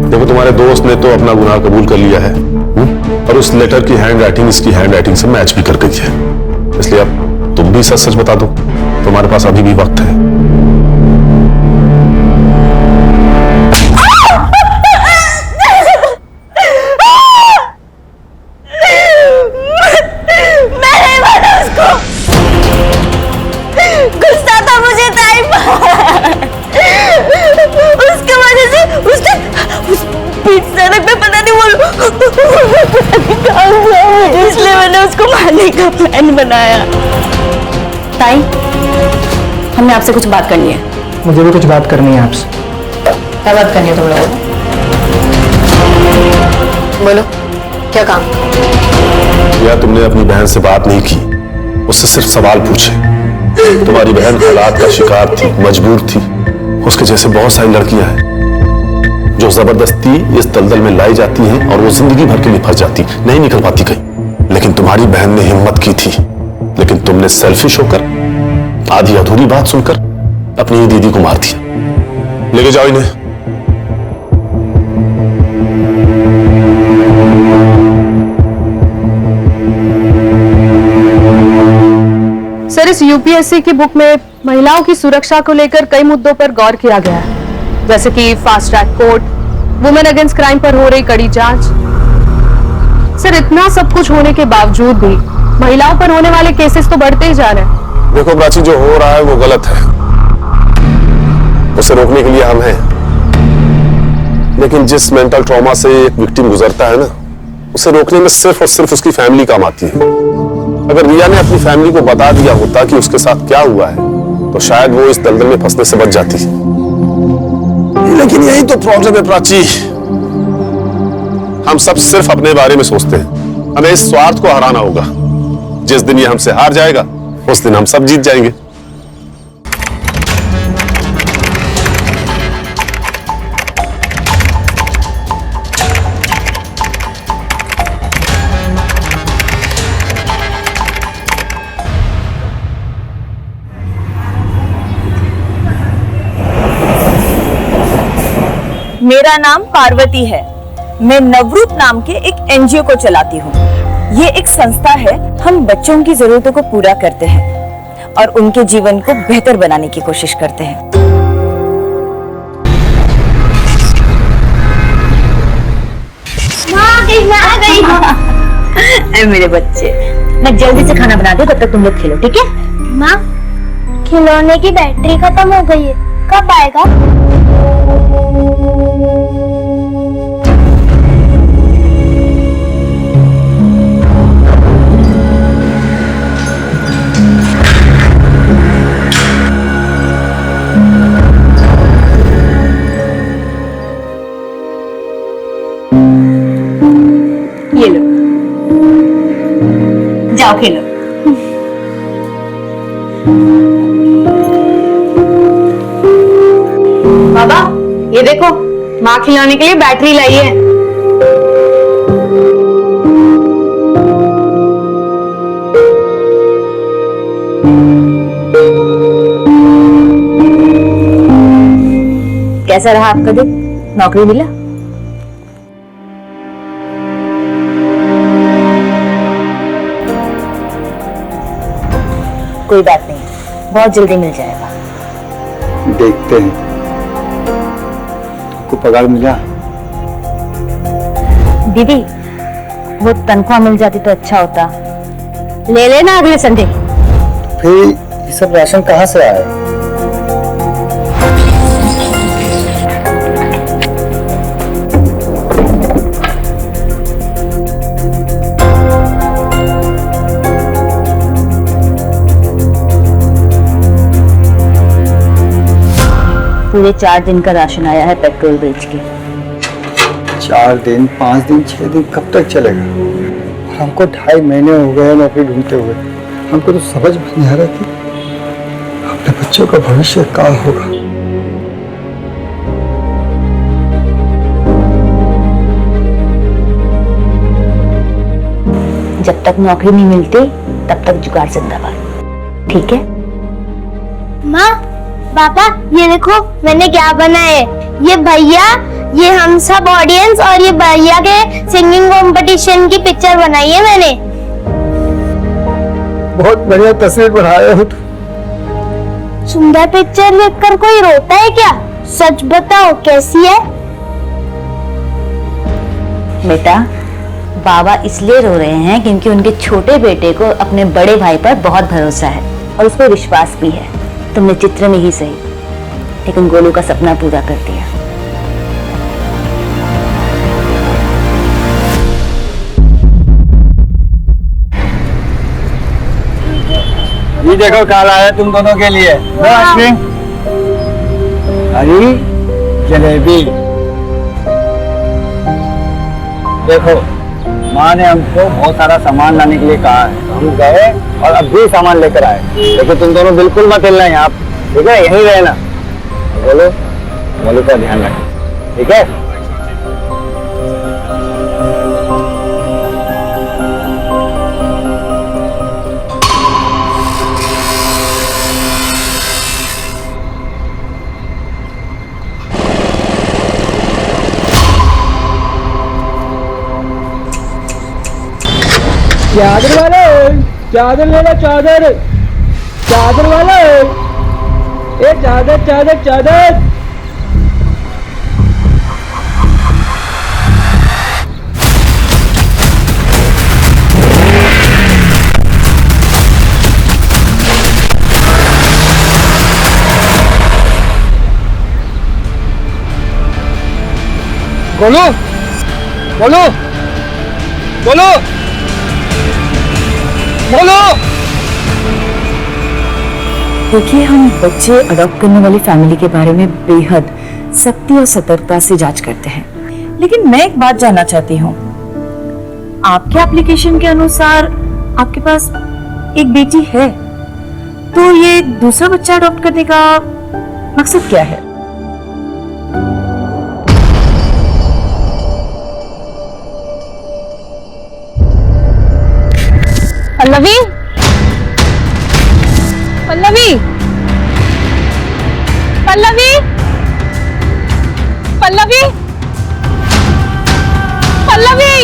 देखो, तुम्हारे दोस्त ने तो अपना गुनाह कबूल कर लिया है और उस लेटर की हैंड राइटिंग इसकी हैंड राइटिंग से मैच भी कर गई है, इसलिए अब तुम भी सच सच बता दो, तुम्हारे पास अभी भी वक्त है। गुस्सा था मुझे टाइम, उसकी वजह से उसने बीच सड़क पे पता नहीं इसलिए मैंने उसको मारने का प्लान बनाया। ताई, हमें आपसे कुछ बात करनी है। मुझे भी कुछ बात करनी है आपसे। क्या बात करनी है तुम लोगों को? बोलो, क्या काम? या तुमने अपनी बहन से बात नहीं की, उससे सिर्फ सवाल पूछे। तुम्हारी बहन हालात का शिकार थी, मजबूर थी। उसके जैसे बहुत सारी लड़कियां हैं जो जबरदस्ती इस दलदल में लाई जाती हैं और वो जिंदगी भर के लिए फंस जाती, नहीं निकल पाती कहीं। लेकिन तुम्हारी बहन ने हिम्मत की थी, लेकिन तुमने सेल्फिश होकर आधी अधूरी बात सुनकर अपनी ही दीदी को मार दिया। लेके जाओ इन्हें। सर, इस यूपीएससी की बुक में महिलाओं की सुरक्षा को लेकर कई मुद्दों पर गौर किया गया है, जैसे कि fast track court, women against crime पर हो रही कड़ी जांच। सर, इतना सब कुछ होने के बावजूद भी महिलाओं पर होने वाले केसेस तो बढ़ते ही जा रहे हैं। देखो प्राची, जो हो रहा है वो गलत है। उसे रोकने के लिए हम हैं। लेकिन जिस मेंटल ट्रॉमा से एक विक्टिम गुजरता है ना, उसे रोकने में सिर्फ और सिर्फ उसकी फैमिली काम आती है। अगर रिया ने अपनी फैमिली को बता दिया होता कि उसके साथ क्या हुआ है, तो शायद वो इस दलदल में फंसने से बच जाती। लेकिन यही तो प्रॉब्लम है प्राची, हम सब सिर्फ अपने बारे में सोचते हैं। हमें इस स्वार्थ को हराना होगा। जिस दिन ये हमसे हार जाएगा, उस दिन हम सब जीत जाएंगे। मेरा नाम पार्वती है। मैं नवरूप नाम के एक एनजीओ को चलाती हूँ। ये एक संस्था है। हम बच्चों की जरूरतों को पूरा करते हैं और उनके जीवन को बेहतर बनाने की कोशिश करते हैं। अरे मेरे बच्चे, मैं जल्दी से खाना बना दूं, तब तक तुम लोग खेलो, ठीक है? माँ, खिलौने की बैटरी खत्म हो गई है, कब आएगा? ये लो, जाओ खेलो। बाबा, ये देखो, माँ खिलाने के लिए बैटरी लाई है। कैसा रहा आपका दिन? नौकरी मिला? कोई बात नहीं, बहुत जल्दी मिल जाएगा। देखते हैं। को पगार मिला? दीदी, वो तनख्वाह मिल जाती तो अच्छा होता। ले लेना अगले संडे। फिर ये सब राशन कहाँ से आया? पूरे 4 दिन का राशन आया है पेट्रोल बेच के। 4 दिन, 5 दिन, 6 दिन कब तक चलेगा? और हमको 2.5 महीने हो गए नौकरी ढूंढते हुए। हमको तो समझ में नहीं आ रहा थी अपने बच्चों का भविष्य क्या होगा। जब तक नौकरी नहीं मिलती तब तक जुगाड़ जिंदाबाद, ठीक है? माँ, पापा, ये देखो मैंने क्या बनाया है। ये भैया, ये हम सब ऑडियंस और ये भैया के सिंगिंग कंपटीशन की पिक्चर बनाई है मैंने। बहुत बढ़िया तस्वीर बनाए हो तुम। सुंदर पिक्चर देखकर कोई रोता है क्या? सच बताओ, कैसी है? बेटा, बाबा इसलिए रो रहे हैं क्योंकि उनके छोटे बेटे को अपने बड़े भाई पर बहुत भरोसा है और उस पर विश्वास भी है। तुमने चित्र में ही सही, लेकिन गोलू का सपना पूरा कर दिया। ये देखो क्या लाया तुम दोनों के लिए। अरे जलेबी देखो, माँ ने हमको बहुत सारा सामान लाने के लिए कहा है। हम गए और अब भी सामान लेकर आए। लेकिन तुम दोनों बिल्कुल मत हिलना यहाँ, ठीक है? यहीं रहना। बोलो, बोलो का ध्यान रखो, ठीक है? चादर वाले, चादर लेना, चादर, चादर वाले, ए चादर, चादर, चादर। बोलो बोलो बोलो बोलो। देखिए, हम बच्चे अडॉप्ट करने वाली फैमिली के बारे में बेहद सख्ती और सतर्कता से जांच करते हैं, लेकिन मैं एक बात जानना चाहती हूँ। आपके एप्लीकेशन के अनुसार आपके पास एक बेटी है, तो ये दूसरा बच्चा अडॉप्ट करने का मकसद क्या है? पल्लवी, पल्लवी, पल्लवी, पल्लवी, पल्लवी,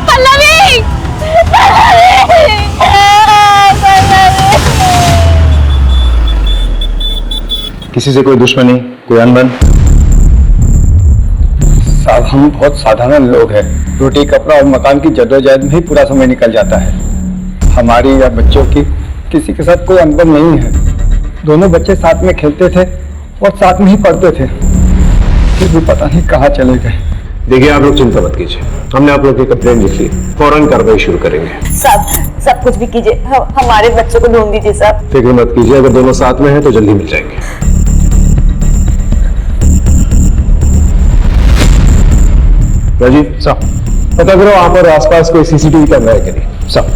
पल्लवी, किसी से कोई दुश्मनी, कोई अनबन? साहब, हम बहुत साधारण लोग हैं। रोटी कपड़ा और मकान की जद्दोजहद में ही पूरा समय निकल जाता है। हमारी या बच्चों की किसी के साथ कोई अनबन नहीं है। दोनों बच्चे साथ में खेलते थे और साथ में ही पढ़ते थे, फिर भी पता नहीं कहाँ चले गए। देखिए, आप लोग चिंता मत कीजिए, हमने आप लोग की कंप्लेंट लिख ली, फौरन कार्रवाई शुरू करेंगे। सब कुछ भी कीजिए, हमारे बच्चों को ढूंढ दीजिए साहब। फिक्र मत कीजिए, अगर दोनों साथ में हैं तो जल्दी मिल जाएंगे। राजीव साहब, पता करो वहां पर आसपास कोई सीसीटीवी कैमरा है कि नहीं। साहब,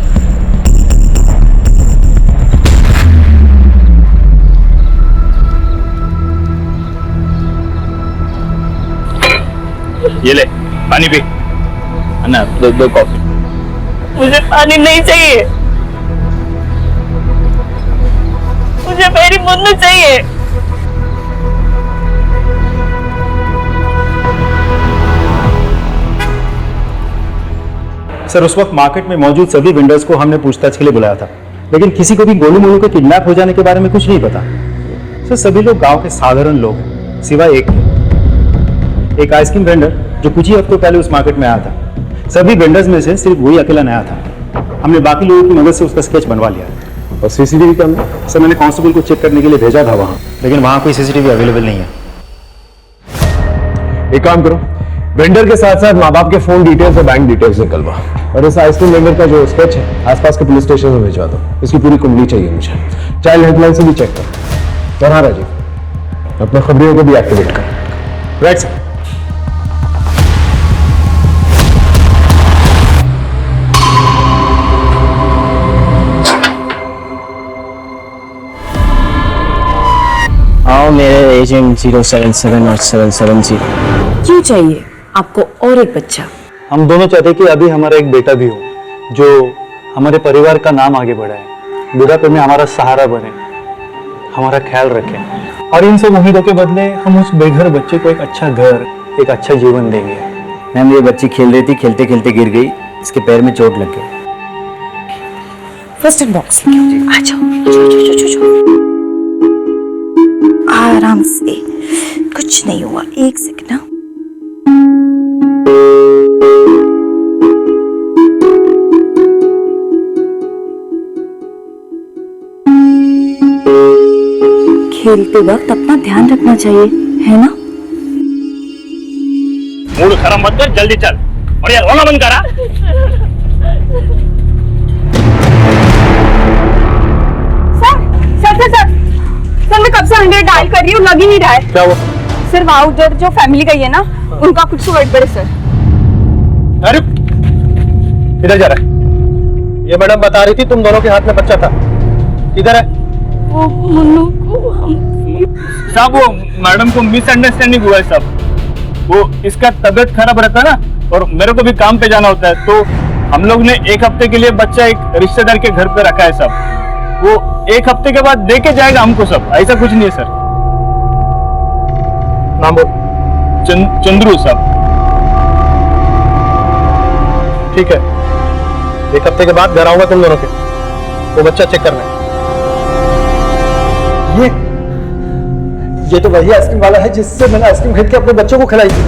ये ले पानी पी। अन्ना, दो कॉफी। मुझे पानी नहीं चाहिए, मुझे मेरी मुन्नू चाहिए। सर, उस वक्त मार्केट में मौजूद सभी वेंडर्स को हमने पूछताछ के लिए बुलाया था, लेकिन किसी को भी गोलू मोलू के किडनैप हो जाने के बारे में कुछ नहीं पता। सर, सभी लोग गांव के साधारण लोग हैं, सिवाय एक आइसक्रीम वेंडर जो कुछ ही हफ्तों पहले उस मार्केट में आया था। सभी वेंडर्स में से सिर्फ वही अकेला नया था। हमने बाकी लोगों की मदद से उसका स्केच बनवा लिया। और सीसीटीवी कैमरा? सर, मैंने कांस्टेबल को चेक करने के लिए भेजा था वहां, लेकिन वहां कोई सीसीटीवी अवेलेबल नहीं है। एक काम करो, वेंडर के साथ साथ माँ बाप के फोन डिटेल्स और बैंक डिटेल्स निकलवा, और इस आइसक्रीम वेंडर का जो स्केच है आसपास के पुलिस स्टेशन में भिजवा दो। इसकी पूरी कुंडली चाहिए मुझे। चाइल्ड हेल्पलाइन से भी चेक करो। और हाँ राजीव, अपने खबरियों को भी एक्टिवेट कर। Right sir. आओ मेरे एजेंट 077 और 770। क्यों चाहिए आपको और एक बच्चा? हम दोनों चाहते कि अभी हमारा एक बेटा भी हो, जो हमारे परिवार का नाम आगे बढ़ाए, बुढ़ापे में हमारा सहारा बने, हमारा ख्याल रखे। और इन सब उम्मीदों के बदले हम उस बेघर बच्चे को एक अच्छा घर, एक अच्छा जीवन देंगे। मैम, ये बच्ची खेल रही थी, खेलते खेलते गिर गई, इसके पैर में चोट लग गई। फर्स्ट एड बॉक्स आ जाओ, आराम से, कुछ नहीं हुआ। एक सेकंड ना। खेलते वक्त अपना ध्यान रखना चाहिए, है ना? मूड खराब मत कर, जल्दी चल। और यार रोना बंद करा। सर मैं कब से 100 डायल कर रही हूँ, लग ही नहीं रहा है। क्या हुआ? सर, वहाँ उधर जो फैमिली गई है ना, उनका कुछ गड़बड़ है सर। अरे इधर जा रहा है। ये मैडम बता रही थी तुम दोनों के हाथ में बच्चा था, किधर है? वो मुन्नू को साहब, वो मैडम को मिसअंडरस्टैंडिंग हुआ है साहब। वो इसका तबीयत खराब रहता है ना, और मेरे को भी काम पे जाना होता है, तो हम लोग ने एक हफ्ते के लिए बच्चा एक रिश्तेदार के घर पे रखा है साहब। वो एक हफ्ते के बाद दे के जाएगा हमको सब, ऐसा कुछ नहीं है सर। नाम बोल। चंद्रू साहब। ठीक है, एक हफ्ते के बाद घर आऊंगा तुम दोनों के, वो बच्चा चेक करना है। ये तो वही आइसक्रीम वाला है जिससे मैंने आइसक्रीम खरीद के अपने बच्चों को खिलाई थी।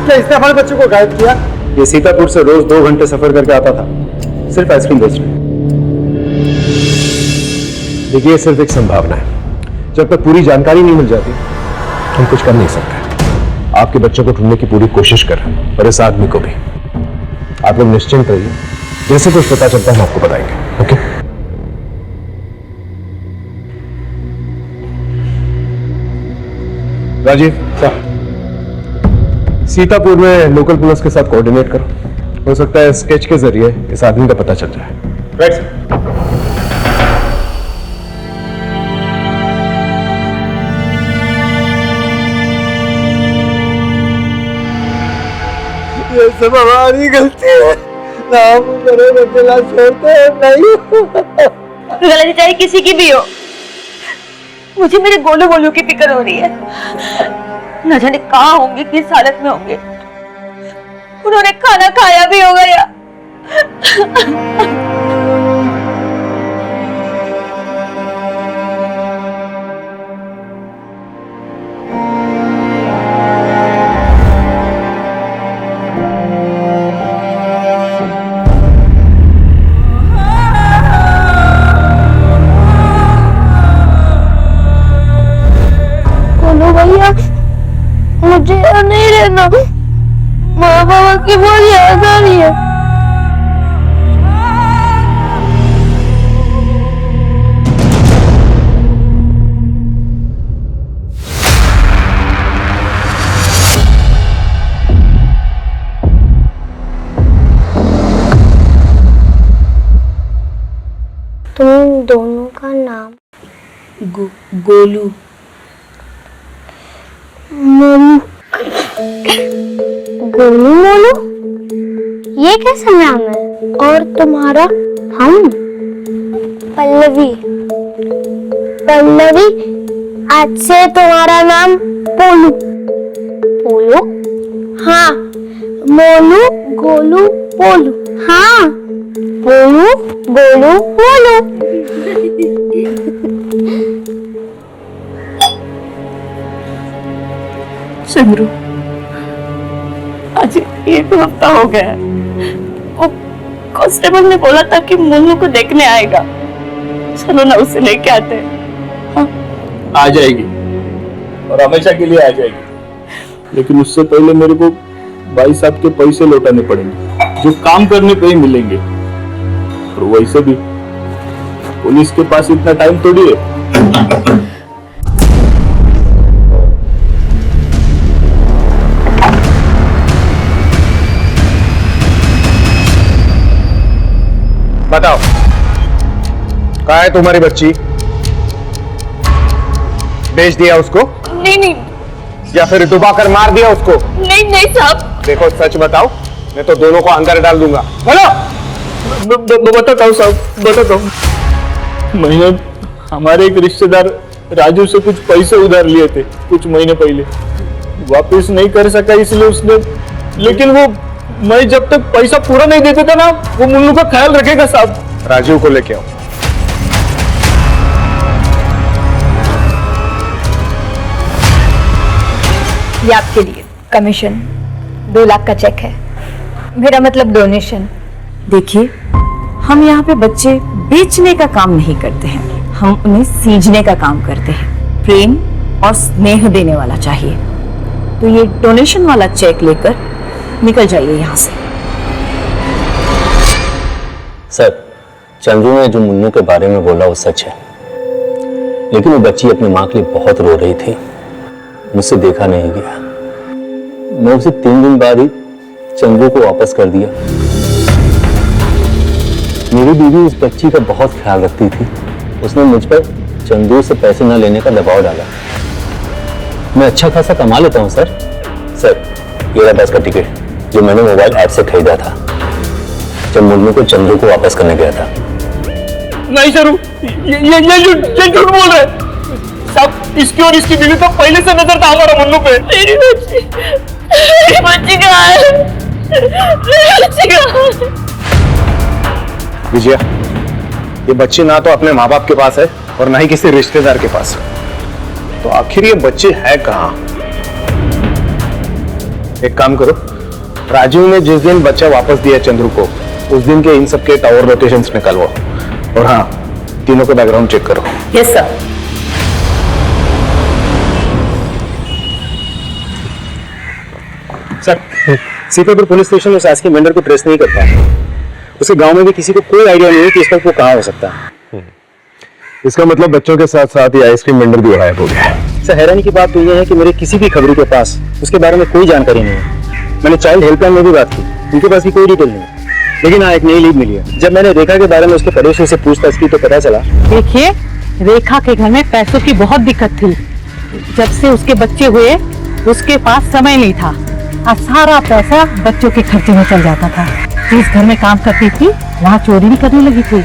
क्या इसने हमारे बच्चों को गायब किया? ये सीतापुर से रोज 2 घंटे सफर करके आता था, सिर्फ आइसक्रीम बेचने। देखिए, सिर्फ एक संभावना है, जब तक पूरी जानकारी नहीं मिल जाती हम कुछ कर नहीं सकते। आपके बच्चों को ढूंढने की पूरी कोशिश कर रहे हैं और इस आदमी को भी। आप लोग निश्चिंत रहिए, जैसे कुछ पता चलता है हम आपको बताएंगे। ओके? राजीव सर, सीतापुर में लोकल पुलिस के साथ कोऑर्डिनेट करो। हो सकता है स्केच के जरिए इस आदमी का पता चल जाए। Right sir. ये सब हमारी गलती है, नाम करे बदला छोड़ते नहीं। गलती चाहे किसी की भी हो, मुझे मेरे गोलू गोलू की फिक्र हो रही है। न जाने कहाँ होंगे, किस हालत में होंगे। उन्होंने खाना खाया भी होगा या भैया, मुझे यहाँ नहीं रहना। माँ बाबा की बहुत याद आ रही है। तुम दोनों का नाम? गोलू। मोलू। गोलू मोलू, ये कैसा नाम है? और तुम्हारा? हम पल्लवी। पल्लवी, आज से तुम्हारा नाम पोलू। पोलू? हाँ, मोलू गोलू पोलू। हाँ, पोलू गोलू पोलू। चंद्रू, आज 1 हफ्ता हो गया है। वो कांस्टेबल ने बोला था कि मोनू को देखने आएगा। चलो ना उसे लेके आते हैं। हाँ? आ जाएगी और हमेशा के लिए आ जाएगी, लेकिन उससे पहले मेरे को भाई साहब के पैसे लौटाने पड़ेंगे जो काम करने पे ही मिलेंगे। और वैसे भी पुलिस के पास इतना टाइम थोड़ी है। बताओ, कहाँ है तुम्हारी बच्ची? बेच दिया उसको? नहीं नहीं। या फिर डुबा कर मार दिया उसको? नहीं नहीं साहब। देखो सच बताओ, मैं तो दोनों को अंदर डाल दूंगा। बोलो। बताता हूँ साहब, बताता हूँ। मैंने हमारे एक रिश्तेदार राजू से कुछ पैसे उधार लिए थे कुछ महीने पहले, वापस नहीं कर सका इसलिए उसने, लेकिन वो मैं जब तक पैसा पूरा नहीं देता था ना, वो मुन्नू का ख्याल रखेगा साहब। राजू को लेके आओ। ये आपके लिए कमीशन 2 लाख का चेक है। मेरा मतलब डोनेशन। देखिए, हम यहाँ पे बच्चे बेचने का काम नहीं करते हैं, हम उन्हें सींचने का काम करते हैं। प्रेम और स्नेह देने वाला चाहिए। तो ये डोनेशन वाला चेक लेकर निकल जाइए यहाँ से। सर, चंद्रू ने जो मुन्नू के बारे में बोला वो सच है, लेकिन वो बच्ची अपनी माँ के लिए बहुत रो रही थी। मुझसे देखा नहीं गया। मैं उसे 3 दिन बाद ही चंद्रू को वापस कर दिया। मेरी बीवी उस बच्ची का बहुत ख्याल रखती थी। उसने मुझ पर चंद्रू से पैसे न लेने का दबाव डाला। मैं अच्छा खासा कमा लेता हूँ सर। सर, ये रहा बस का टिकट जो मैंने मोबाइल ऐप से खरीदा था जब मुन्नू को चंद्रू को वापस करने गया था। नहीं सर, ये झूठ बोल रहे साहब। इसकी और इसकी बीवी तो पहले से नजर था हमारा मुन्नू पे। मेरी बच्ची कहाँ है? मेरी बच्ची कहाँ है? विजया, ये बच्ची ना तो अपने माँ बाप के पास है और ना ही किसी रिश्तेदार के पास है, तो आखिर ये बच्ची है कहाँ? एक काम करो, राजीव ने जिस दिन बच्चा वापस दिया चंद्रू को, उस दिन के इन सब के टावर लोकेशंस निकालवाओ। और हाँ, तीनों का बैकग्राउंड चेक करो। Yes sir. Sir, Sitapur police station उस आइसक्रीम वेंडर को ट्रेस नहीं कर पाया। उसके गांव में भी किसी को कोई आइडिया नहीं है कि इस वक्त वो कहाँ हो सकता है। इसका मतलब बच्चों के साथ साथ ये आइसक्रीम वेंडर भी गायब हो गया। सर, हैरानी की बात तो यह है कि मेरे किसी भी खबरी के पास उसके बारे में कोई जानकारी नहीं है। मैंने चाइल्ड हेल्पलाइन में भी बात की, उनके पास भी कोई डिटेल नहीं है। लेकिन हाँ, एक नई लीड मिली है। जब मैंने रेखा के बारे में उसके पड़ोसी से पूछताछ की तो पता चला। देखिए, रेखा के घर में पैसों की बहुत दिक्कत थी। जब से उसके बच्चे हुए उसके पास समय नहीं था और सारा पैसा बच्चों के खर्चे में चल जाता था। जिस घर में काम करती थी वहाँ चोरी भी करने लगी थी।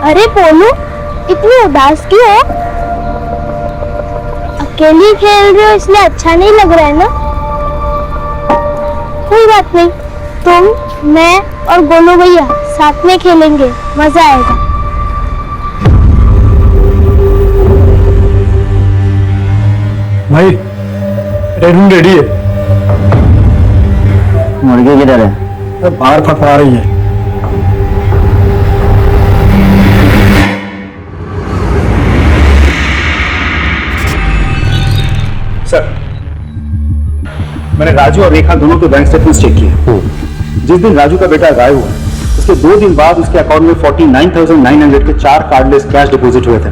अरे पोलू, इतनी उदास क्यों हो? अकेली खेल रहे हो इसलिए अच्छा नहीं लग रहा है ना? कोई बात नहीं, तुम, मैं और गोलू भैया साथ में खेलेंगे, मजा आएगा। भाई, रेडरूम रेडी है। मुर्गी किधर है? बाहर फटफड़ा रही है। सर, मैंने राजू और रेखा दोनों के बैंक स्टेटमेंट्स चेक किए। जिस दिन राजू का बेटा गायब हुआ, उसके 2 दिन बाद उसके अकाउंट में 49,900 के 4 कार्डलेस कैश डिपॉजिट हुए थे।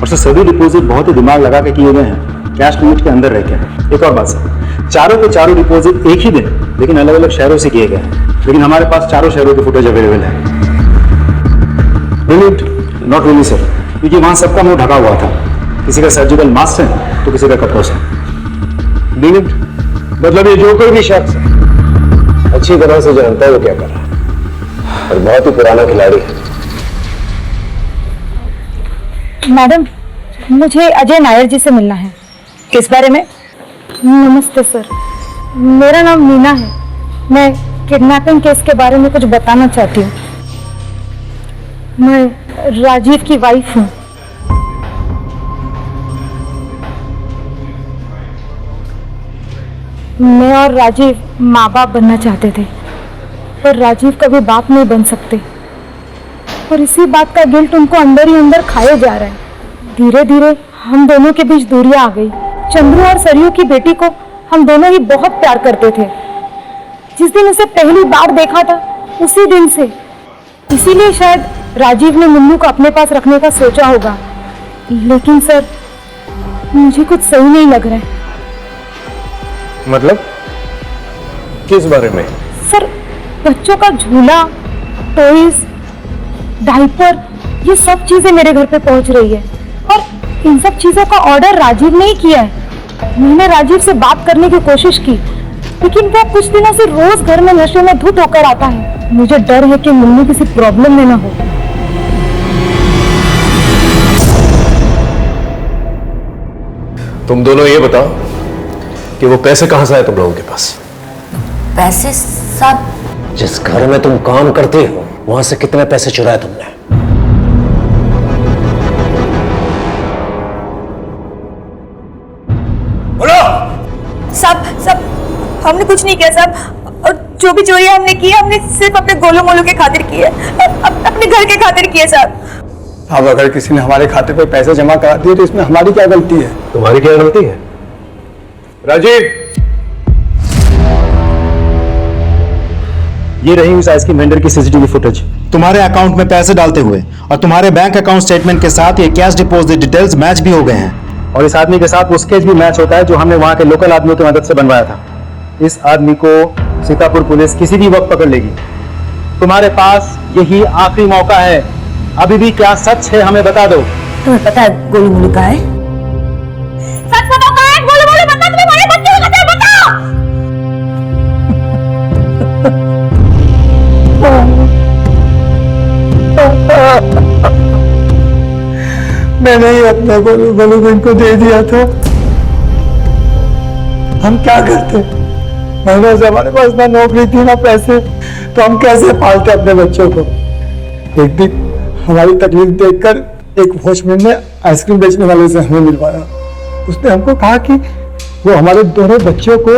और सभी डिपॉजिट बहुत ही दिमाग लगा के किए गए हैं, कैश लिमिट के अंदर रह के। एक और बात सर, चारों के चारों डिपॉजिट एक ही दिन लेकिन अलग अलग शहरों से किए गए हैं। लेकिन हमारे पास चारों शहरों की फुटेज अवेलेबल है। नॉट रियली सर, क्योंकि वहां सबका मुंह ढका हुआ था। किसी का सर्जिकल मास्क है तो किसी का कपड़ों से। मतलब ये जो कोई भी शख्स अच्छी तरह से जानता है वो क्या कर रहा है, और बहुत ही पुराना खिलाड़ी है। मैडम, मुझे अजय नायर जी से मिलना है। किस बारे में? नमस्ते सर, मेरा नाम मीना है। मैं किडनैपिंग केस के बारे में कुछ बताना चाहती हूँ। मैं राजीव की वाइफ हूँ। मैं और राजीव माँ बाप बनना चाहते थे, पर राजीव कभी बाप नहीं बन सकते। और इसी बात का गिल्ट उनको अंदर ही अंदर खाए जा रहा है। धीरे धीरे हम दोनों के बीच दूरियां आ गई। चंद्रू और सरयू की बेटी को हम दोनों ही बहुत प्यार करते थे। जिस दिन उसे पहली बार देखा था उसी दिन से, इसीलिए शायद राजीव ने मुन्नू को अपने पास रखने का सोचा होगा। लेकिन सर, मुझे कुछ सही नहीं लग रहा है। मतलब किस बारे में? सर, बच्चों का झूला, टॉयज, डायपर, ये सब चीजें मेरे घर पे पहुंच रही है। और इन सब चीजों का ऑर्डर राजीव ने ही किया है। मैंने राजीव से बात करने की कोशिश की, लेकिन वो कुछ दिनों से रोज घर में नशे में धुत होकर आता है। मुझे डर है कि मुन्नू किसी प्रॉब्लम में ना हो। तुम दोनों ये बताओ कि वो पैसे कहां से आए तुम लोगों के पास? पैसे सब जिस घर में तुम काम करते हो वहां से कितने पैसे चुराए तुमने? सब हमने कुछ नहीं किया साहब। और जो भी चोरी हमने की हमने सिर्फ अपने गोलू मोलू के खातिर की है, अपने घर के खातिर की है साहब। अब अगर किसी ने हमारे खाते पर पैसे जमा करा दिए तो इसमें हमारी क्या गलती है? तुम्हारी क्या गलती है? राजीव, ये रही उस आइसक्रीम वेंडर की सीसीटीवी फुटेज। तुम्हारे अकाउंट में पैसे डालते हुए और तुम्हारे बैंक अकाउंट स्टेटमेंट के साथ ये कैश डिपॉजिट डिटेल्स मैच भी हो गए हैं। और इस आदमी के साथ वो स्केच भी मैच होता है जो हमने वहां के लोकल आदमियों की मदद से बनवाया था। इस आदमी को सीतापुर पुलिस किसी भी वक्त पकड़ लेगी। तुम्हारे पास यही आखिरी मौका है। अभी भी क्या सच है हमें बता दो। तुम्हें पता है गोलू मोलू कहाँ है? सच बताओ, कहाँ है गोलू मोलू? बता, तुम्हारे बच्चे को कैसे बताओ? मैंने ही अपना गोलू मोलू इनको दे दिया था। हम क्या करते? महीनों से हमारे पास ना नौकरी थी ना पैसे, तो हम कैसे पालते अपने बच्चों को? एक दिन हमारी तकलीफ देखकर एक वॉचमैन ने आइसक्रीम बेचने वाले से हमें मिलवाया। उसने हमको कहा कि वो हमारे दोनों बच्चों को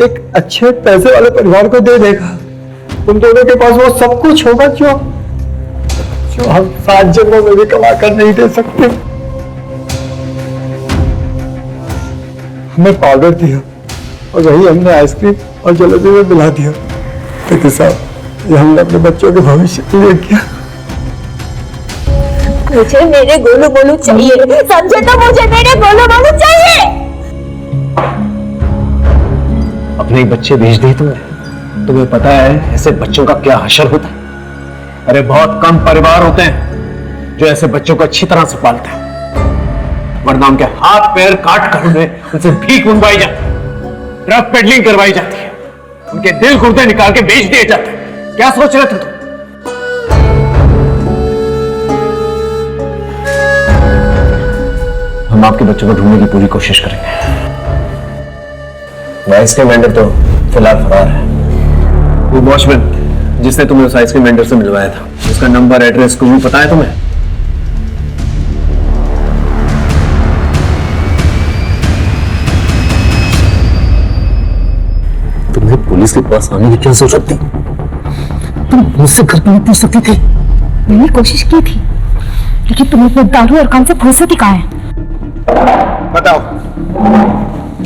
एक अच्छे पैसे वाले परिवार को दे देगा। उन दोनों के पास वो सब कुछ होगा जो हम 7 जन्मों में भी कमा कर नहीं दे सकते। हमें पाउडर दिया और वही हमने आइसक्रीम और जलेबी में मिला दिया। लेकिन साहब, ये हमने अपने बच्चों के भविष्य के लिए किया। मुझे मेरे गोलू गोलू चाहिए, समझे? तो मुझे मेरे गोलू गोलू चाहिए। अपने ही बच्चे भेज दिए तुमने। तुम्हें पता है ऐसे बच्चों का क्या हशर होता है? अरे बहुत कम परिवार होते हैं जो ऐसे बच्चों को अच्छी तरह से पालते हैं, वरना उनके हाथ पैर काट कर उनसे भीख मंगवाई जाती है, ड्रग पेडलिंग करवाई जाती है, उनके दिल गुर्दे निकाल के बेच दिए जाते हैं। क्या सोच रहे थे तुम? हम आपके बच्चों को ढूंढने की पूरी कोशिश करेंगे। आइसक्रीम वेंडर तो फिलहाल फरार है। वो वॉचमैन जिसने तुम्हें उस आइसक्रीम वेंडर से मिलवाया था, उसका नंबर एड्रेस कुछ भी पता है तुम्हें? तुम्हें पुलिस के पास आने की क्या जरूरत थी? तुम मुझसे घर पे नहीं पूछ सकती थी। मैंने कोशिश की थी, लेकिन तुम अपने दारू और काम से फुर्सत ही कहाँ है? बताओ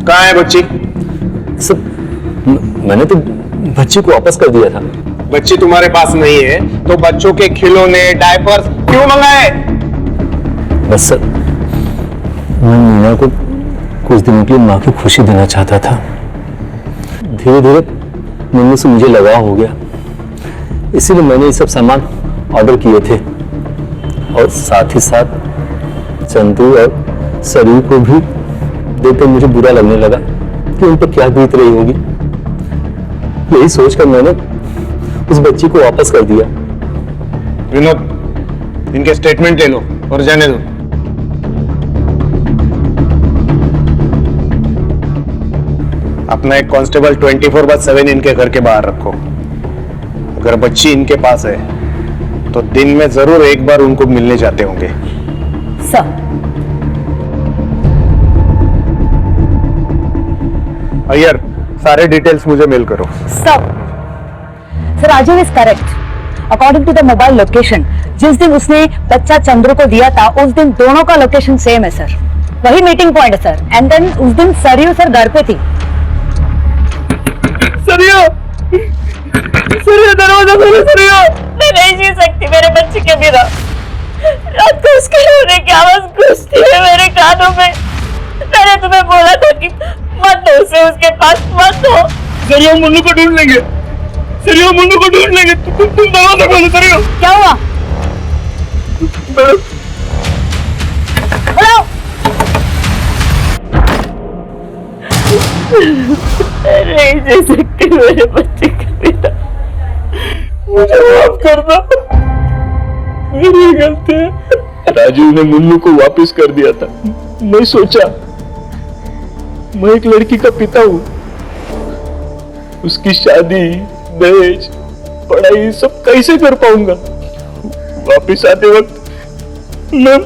कहाँ है बच्ची? सब मैंने तो बच्ची को वापस कर दिया था। बच्ची तुम्हारे पास नहीं है तो बच्चों के खिलौने डायपर्स क्यों मंगाए? बस सर, मैं मीना को कुछ दिनों के लिए माँ की खुशी देना चाहता था। धीरे धीरे मम्मी से मुझे लगाव हो गया, इसीलिए मैंने ये सब सामान ऑर्डर किए थे। और साथ ही साथ चंदू और सरयू को भी देखकर मुझे बुरा लगने लगा कि उन पर क्या बीत रही होगी। यही सोचकर मैंने उस बच्ची को वापस कर दिया। विनोद, इनके स्टेटमेंट ले लो और जाने दो। अपना एक कांस्टेबल 24/7 इनके घर के बाहर रखो। अगर बच्ची इनके पास है तो दिन में जरूर एक बार उनको मिलने जाते होंगे। सर, अय्यर, सारे डिटेल्स मुझे मेल करो। Sir, Rajiv is correct. According to the mobile location, जिस दिन उसने बच्चा चंद्र को दिया था उस दिन दोनों का लोकेशन सेम है सर। वही मीटिंग पॉइंट है सर। एंड देन उस दिन सरयू सर घर पे थी। सरयू, सरयू दरवाजा खोलो सरयू। मैं नहीं जी सकती मेरे बच्चे के बिना। रात को उसके रोने की आवाज गूंजती है मेरे कानों में। मैंने तुम्हें बोला था कि मत दो उसे उसके पास, मत दो। सरयू, मुन्नू को ढूंढ लेंगे। सरयू, मुन्नू को ढूंढ लेंगे। तुम दरवाजा खोलो सरयू। क्या हुआ? हेलो, नहीं जी सकती मेरे बच्चे के बिना। मुझे माफ करना, मेरी गलती है। राजीव ने मुन्नू को वापस कर दिया था। मैं सोचा मैं एक लड़की का पिता हूं, उसकी शादी, दहेज, पढ़ाई सब कैसे कर पाऊंगा। वापस आते वक्त मैं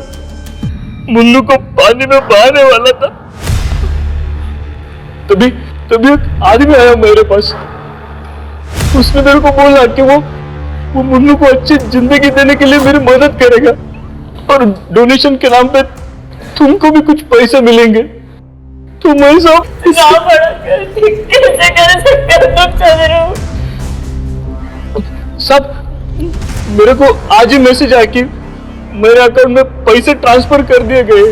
मुन्नू को पानी में बहाने वाला था। तभी एक आदमी आया मेरे पास। उसने मेरे को बोला कि वो मुन्नू को अच्छी जिंदगी देने के लिए मेरी मदद करेगा और डोनेशन के नाम पे तुमको भी कुछ पैसे मिलेंगे। तो मैं कैसे कर सकते हो तुम चंद्रू? सब मेरे को आज ही मैसेज आया कि मेरे अकाउंट में पैसे ट्रांसफर कर दिए गए।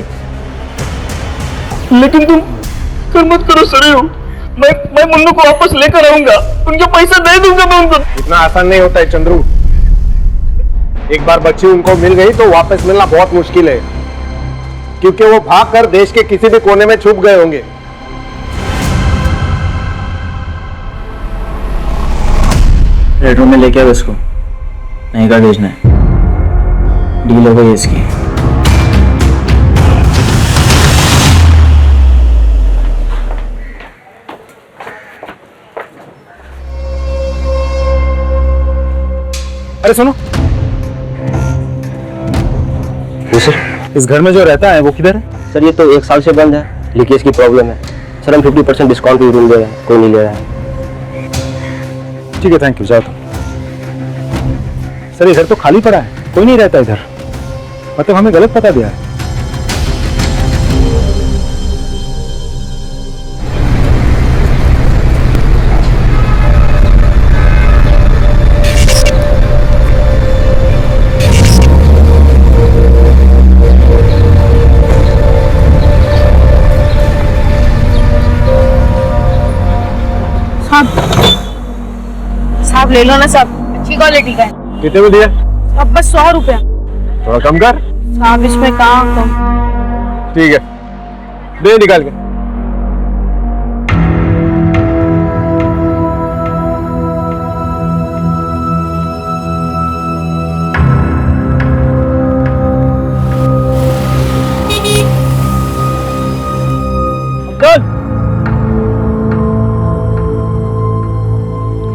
लेकिन तुम कर मत करो सरयू। मैं मुन्नू को वापस लेकर आऊंगा, उनके पैसे दे दूंगा मैं उनको। इतना आसान नहीं होता है चंद्रू। एक बार बच्ची उनको मिल गई तो वापस मिलना बहुत मुश्किल है, क्योंकि वो भागकर देश के किसी भी कोने में छुप गए होंगे। बेडरूम में लेके आओ इसको, नहीं का भेजना है। डील हो गई इसकी। अरे सुनो, इस घर में जो रहता है वो किधर है? सर ये तो 1 साल से बंद है, लीकेज की प्रॉब्लम है सर। हम 50% डिस्काउंट पे रूम दे रहे हैं, कोई नहीं ले रहा है। ठीक है, थैंक यू, जाओ तुम। सर ये घर तो खाली पड़ा है, कोई नहीं रहता इधर, मतलब हमें गलत पता दिया है। साहब ले लो ना साहब, अच्छी क्वालिटी का है। कितने में दिया? अब बस 100 रुपया। थोड़ा कम कर। साहब इसमें कहाँ कम। ठीक है, दे निकाल के।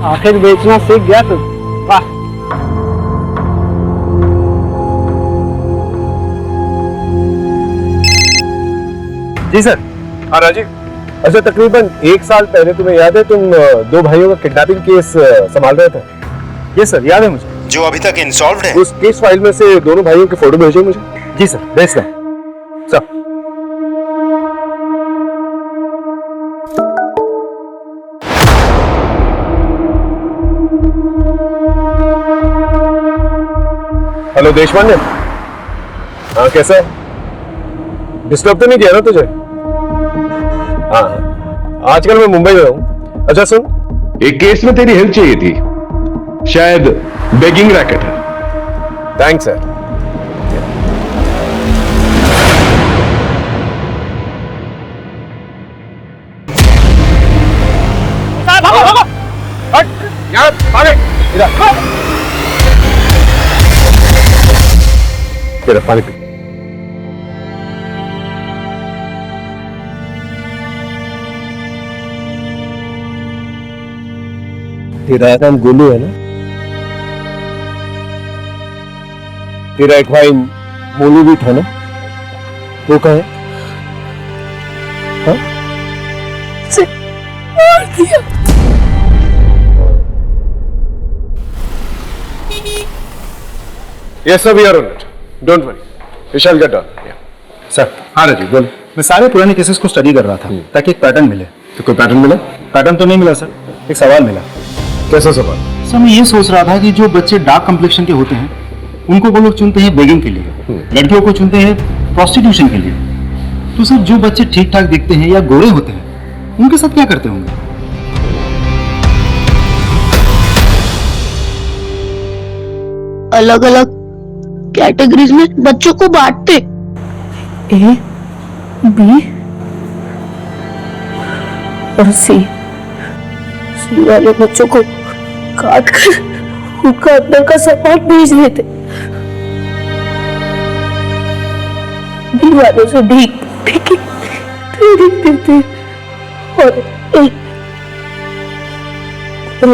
आखिर बेचना सीख गया तू, वाह। जी सर। हाँ राजीव, अच्छा तकरीबन 1 साल पहले तुम्हें याद है तुम 2 भाइयों का किडनैपिंग केस संभाल रहे थे? ये सर याद है मुझे। जो अभी तक इंसॉल्व्ड है। उस केस फाइल में से दोनों भाइयों की फोटो भेजो मुझे। जी सर, भेज दें। सर हेलो देशपांडे, हाँ कैसा है? डिस्टर्ब तो नहीं किया ना तुझे? हाँ, आजकल मैं मुंबई में हूँ। अच्छा सुन, एक केस में तेरी हेल्प चाहिए थी, शायद बेगिंग रैकेट है। Thanks sir. तेरा पानी पी। तेरा नाम गोलू है ना? तेरा एक भाई मोलू भी था ना? वो कहाँ है? हाँ? मार दिया। Yes sir, we are on it. Don't worry. We shall get done. Yeah. Sir. हाँ राजीव बोल। मैं सारे पुराने केसेस को स्टडी कर रहा था ताकि एक पैटर्न मिले। तो कोई पैटर्न मिला? पैटर्न तो नहीं मिला सर, एक सवाल मिला। कैसा सवाल? सर मैं ये सोच रहा था कि जो बच्चे डार्क कम्प्लेक्शन के होते हैं उनको वो लोग चुनते हैं बेगिंग के लिए, लड़कियों को चुनते हैं प्रोस्टिट्यूशन के लिए। तो सर जो बच्चे ठीक ठाक दिखते हैं या गोरे होते हैं उनके साथ क्या करते होंगे? अलग अलग कैटेगरीज में बच्चों को बांटते, ए, बी और सी वाले बच्चों को काट कर उनका अंदर का सामान बेच देते, बी वालों से भीख ट्रेनिंग देते और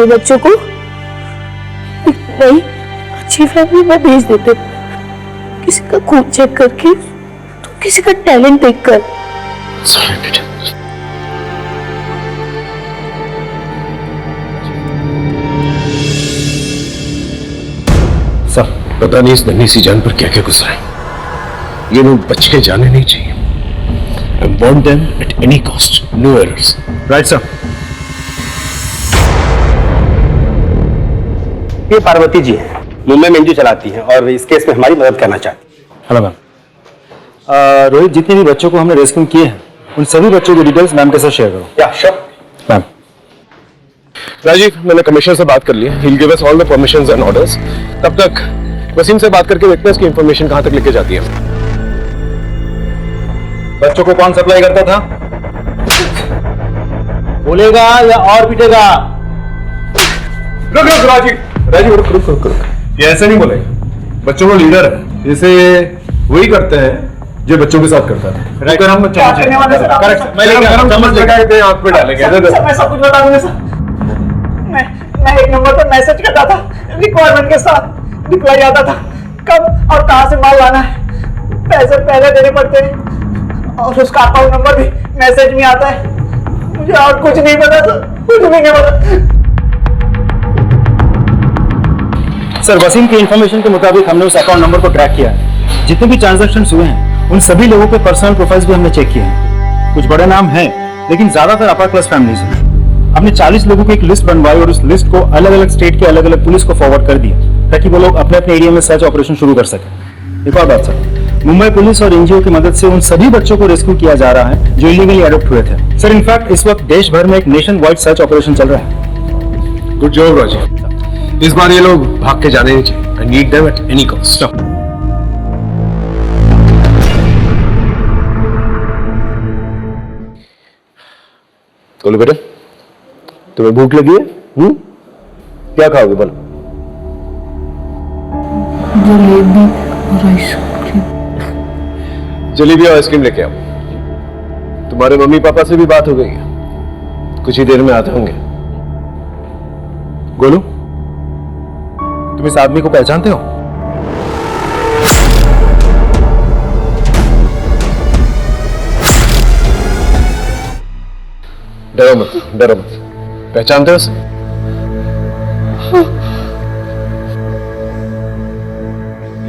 बच्चों को नहीं अच्छी फैमिली में भेज देते, किसी का खून चेक करके तो किसी का टैलेंट देखकर। सर पता नहीं इस नन्ही सी जान पर क्या क्या गुजरा है, ये लोग बच के जाने नहीं चाहिए। I want them at any cost, no errors. Right sir. ये पार्वती जी है, मुंबई में एनजीओ चलाती है और इस केस में हमारी मदद करना चाहती है। Hello ma'am. रोहित, जितने भी बच्चों को हमने रेस्क्यू किए हैं उन सभी बच्चों की डिटेल्स मैम के साथ शेयर करो। या श्योर मैम। राजीव, मैंने कमिश्नर से बात कर ली है। He'll give us all the permissions and orders. तब तक वसीम से बात करके देखते हैं इसकी इंफॉर्मेशन कहां तक लेके जाती है। बच्चों को कौन सप्लाई करता था? बोलेगा या और पीटेगा? रुक राजीव, रुक। ये ऐसे नहीं बोलेगा। बच्चों को लीडर है, जैसे वही करते हैं जो बच्चों के साथ करता था। अगर हम करेक्ट, मैं लेके चम्मच लगाए थे आंख पे डालेंगे। मैं सब कुछ बता दूंगा सर। मैं 1 नंबर पर मैसेज करता था, रिक्वायरमेंट के साथ रिप्लाई आता था, कब और कहां से माल लाना है। पैसे पहले देने पड़ते हैं और उसका अकाउंट नंबर भी मैसेज में आता है। मुझे और कुछ नहीं पता सर, कुछ भी नहीं पता। सर वसीम की इंफॉर्मेशन के मुताबिक हमने उस अकाउंट नंबर को ट्रैक किया है। जितने भी ट्रांजैक्शन हुए हैं उन सभी लोगों के पर्सनल प्रोफाइल्स भी हमने चेक किए हैं। कुछ बड़े नाम हैं लेकिन ज्यादातर अपर क्लास फैमिलीज हैं। हमने 40 लोगों की एक लिस्ट बनवाई और उस लिस्ट को अलग अलग स्टेट के अलग अलग पुलिस को फॉरवर्ड कर दिया ताकि वो लोग अपने अपने एरिया में सर्च ऑपरेशन शुरू कर सकें। एक और बात सर, मुंबई पुलिस और एनजीओ की मदद से उन सभी बच्चों को रेस्क्यू किया जा रहा है जो इलीगली अडॉप्ट हुए थे। सर इनफैक्ट इस वक्त देश भर में एक नेशन वाइड सर्च ऑपरेशन चल रहा है। Good job Rajiv. इस बार ये लोग भाग के जाने नहीं चाहिए। I need them at any cost. बोलो बेटे, तुम्हें भूख लगी है? क्या खाओगे बोलो? जलेबी और आइसक्रीम। जलेबी और आइसक्रीम लेके आओ। तुम्हारे मम्मी पापा से भी बात हो गई है, कुछ ही देर में आते होंगे। गोलू, तुम इस आदमी को पहचानते हो? डरो मत, डरो मत। पहचानते हो उसे?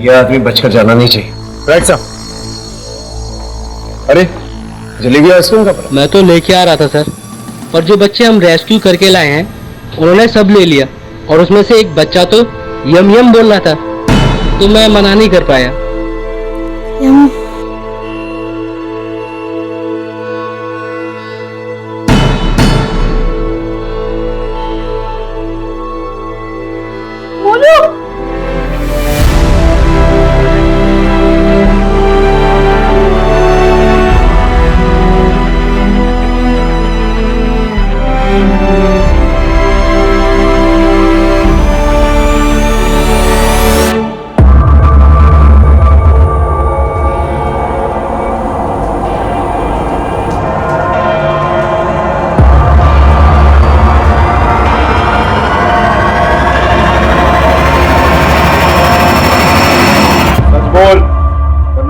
यह आदमी बचकर जाना नहीं चाहिए। राइट साहब। अरे जलेबी आइसक्रीम का मैं तो लेके आ रहा था सर, पर जो बच्चे हम रेस्क्यू करके लाए हैं उन्होंने सब ले लिया और उसमें से एक बच्चा तो यम यम बोल रहा था, तो मैं मना नहीं कर पाया। यम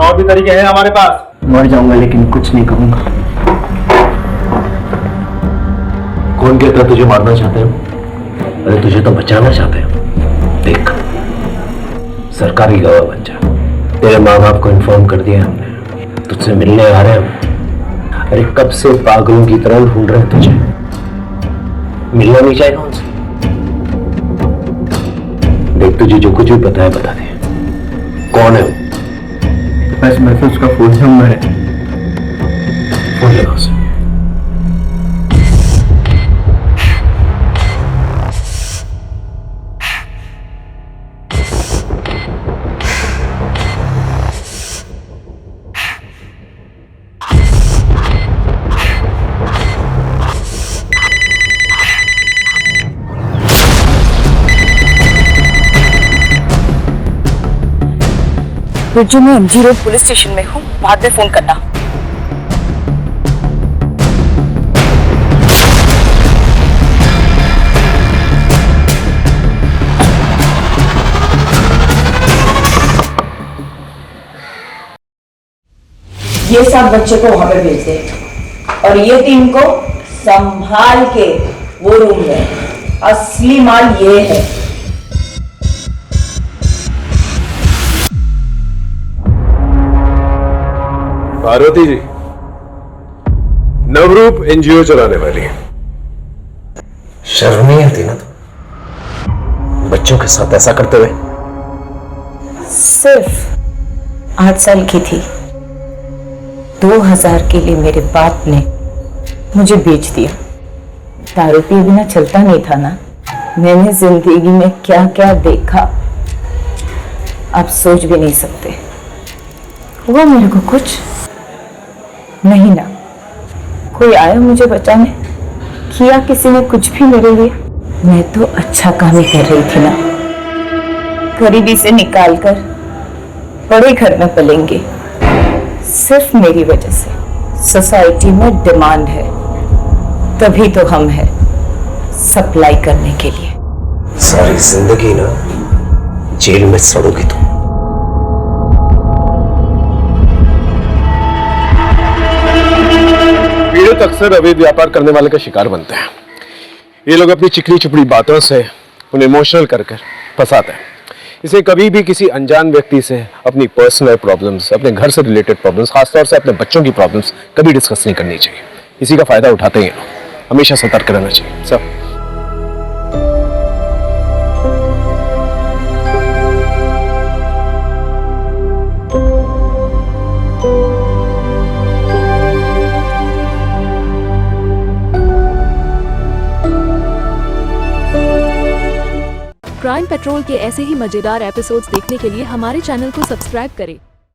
और भी तरीके हैं हमारे पास। मर जाऊंगा लेकिन कुछ नहीं कहूंगा। कौन कहता तुझे मारना चाहते हो? अरे तुझे तो बचाना चाहते हो। देख, सरकारी गवाह बन जा। तेरे माँ बाप को इन्फॉर्म कर दिया हमने, तुझसे मिलने आ रहे हैं। अरे कब से पागलों की तरह ढूंढ रहे हैं तुझे। मिलना नहीं चाहेगा उनसे? देख, तुझे जो कुछ भी पता है बता दे। कौन है वो? बस मैं तो उसका फोन नंबर है। फोन लगा उसे। बिरजू, मैं MG रोड पुलिस स्टेशन में हूँ, बाद में फोन करना। ये सब बच्चे को वहां पे भेज दे और ये टीम को संभाल के वो रूम में। असली माल ये है। पार्वती जी, नवरूप एनजीओ चलाने वाली है। शर्म नहीं आती ना तो बच्चों के साथ ऐसा करते हुए? सिर्फ 8 साल की थी, 2000 के लिए मेरे बाप ने मुझे बेच दिया। दारू पिए बिना चलता नहीं था ना। मैंने जिंदगी में क्या क्या देखा आप सोच भी नहीं सकते। हुआ मेरे को कुछ नहीं ना। कोई आया मुझे बचाने, किया किसी ने कुछ भी मेरे लिए? मैं तो अच्छा काम ही कर रही थी ना। गरीबी से निकालकर बड़े घर में पलेंगे। सिर्फ मेरी वजह से सोसाइटी में डिमांड है, तभी तो हम हैं सप्लाई करने के लिए। सारी जिंदगी ना जेल में सड़ोगी तुम। लोग अक्सर अवैध व्यापार करने वाले का शिकार बनते हैं। ये लोग अपनी चिकनी चुपड़ी बातों से उन्हें इमोशनल कर फंसाते हैं। इसे कभी भी किसी अनजान व्यक्ति से अपनी पर्सनल प्रॉब्लम्स, अपने घर से रिलेटेड प्रॉब्लम्स, खासतौर से अपने बच्चों की प्रॉब्लम्स कभी डिस्कस नहीं करनी चाहिए। इसी का फायदा उठाते हैं ये लोग। हमेशा सतर्क रहना चाहिए सब। क्राइम पेट्रोल के ऐसे ही मजेदार एपिसोड्स देखने के लिए हमारे चैनल को सब्सक्राइब करें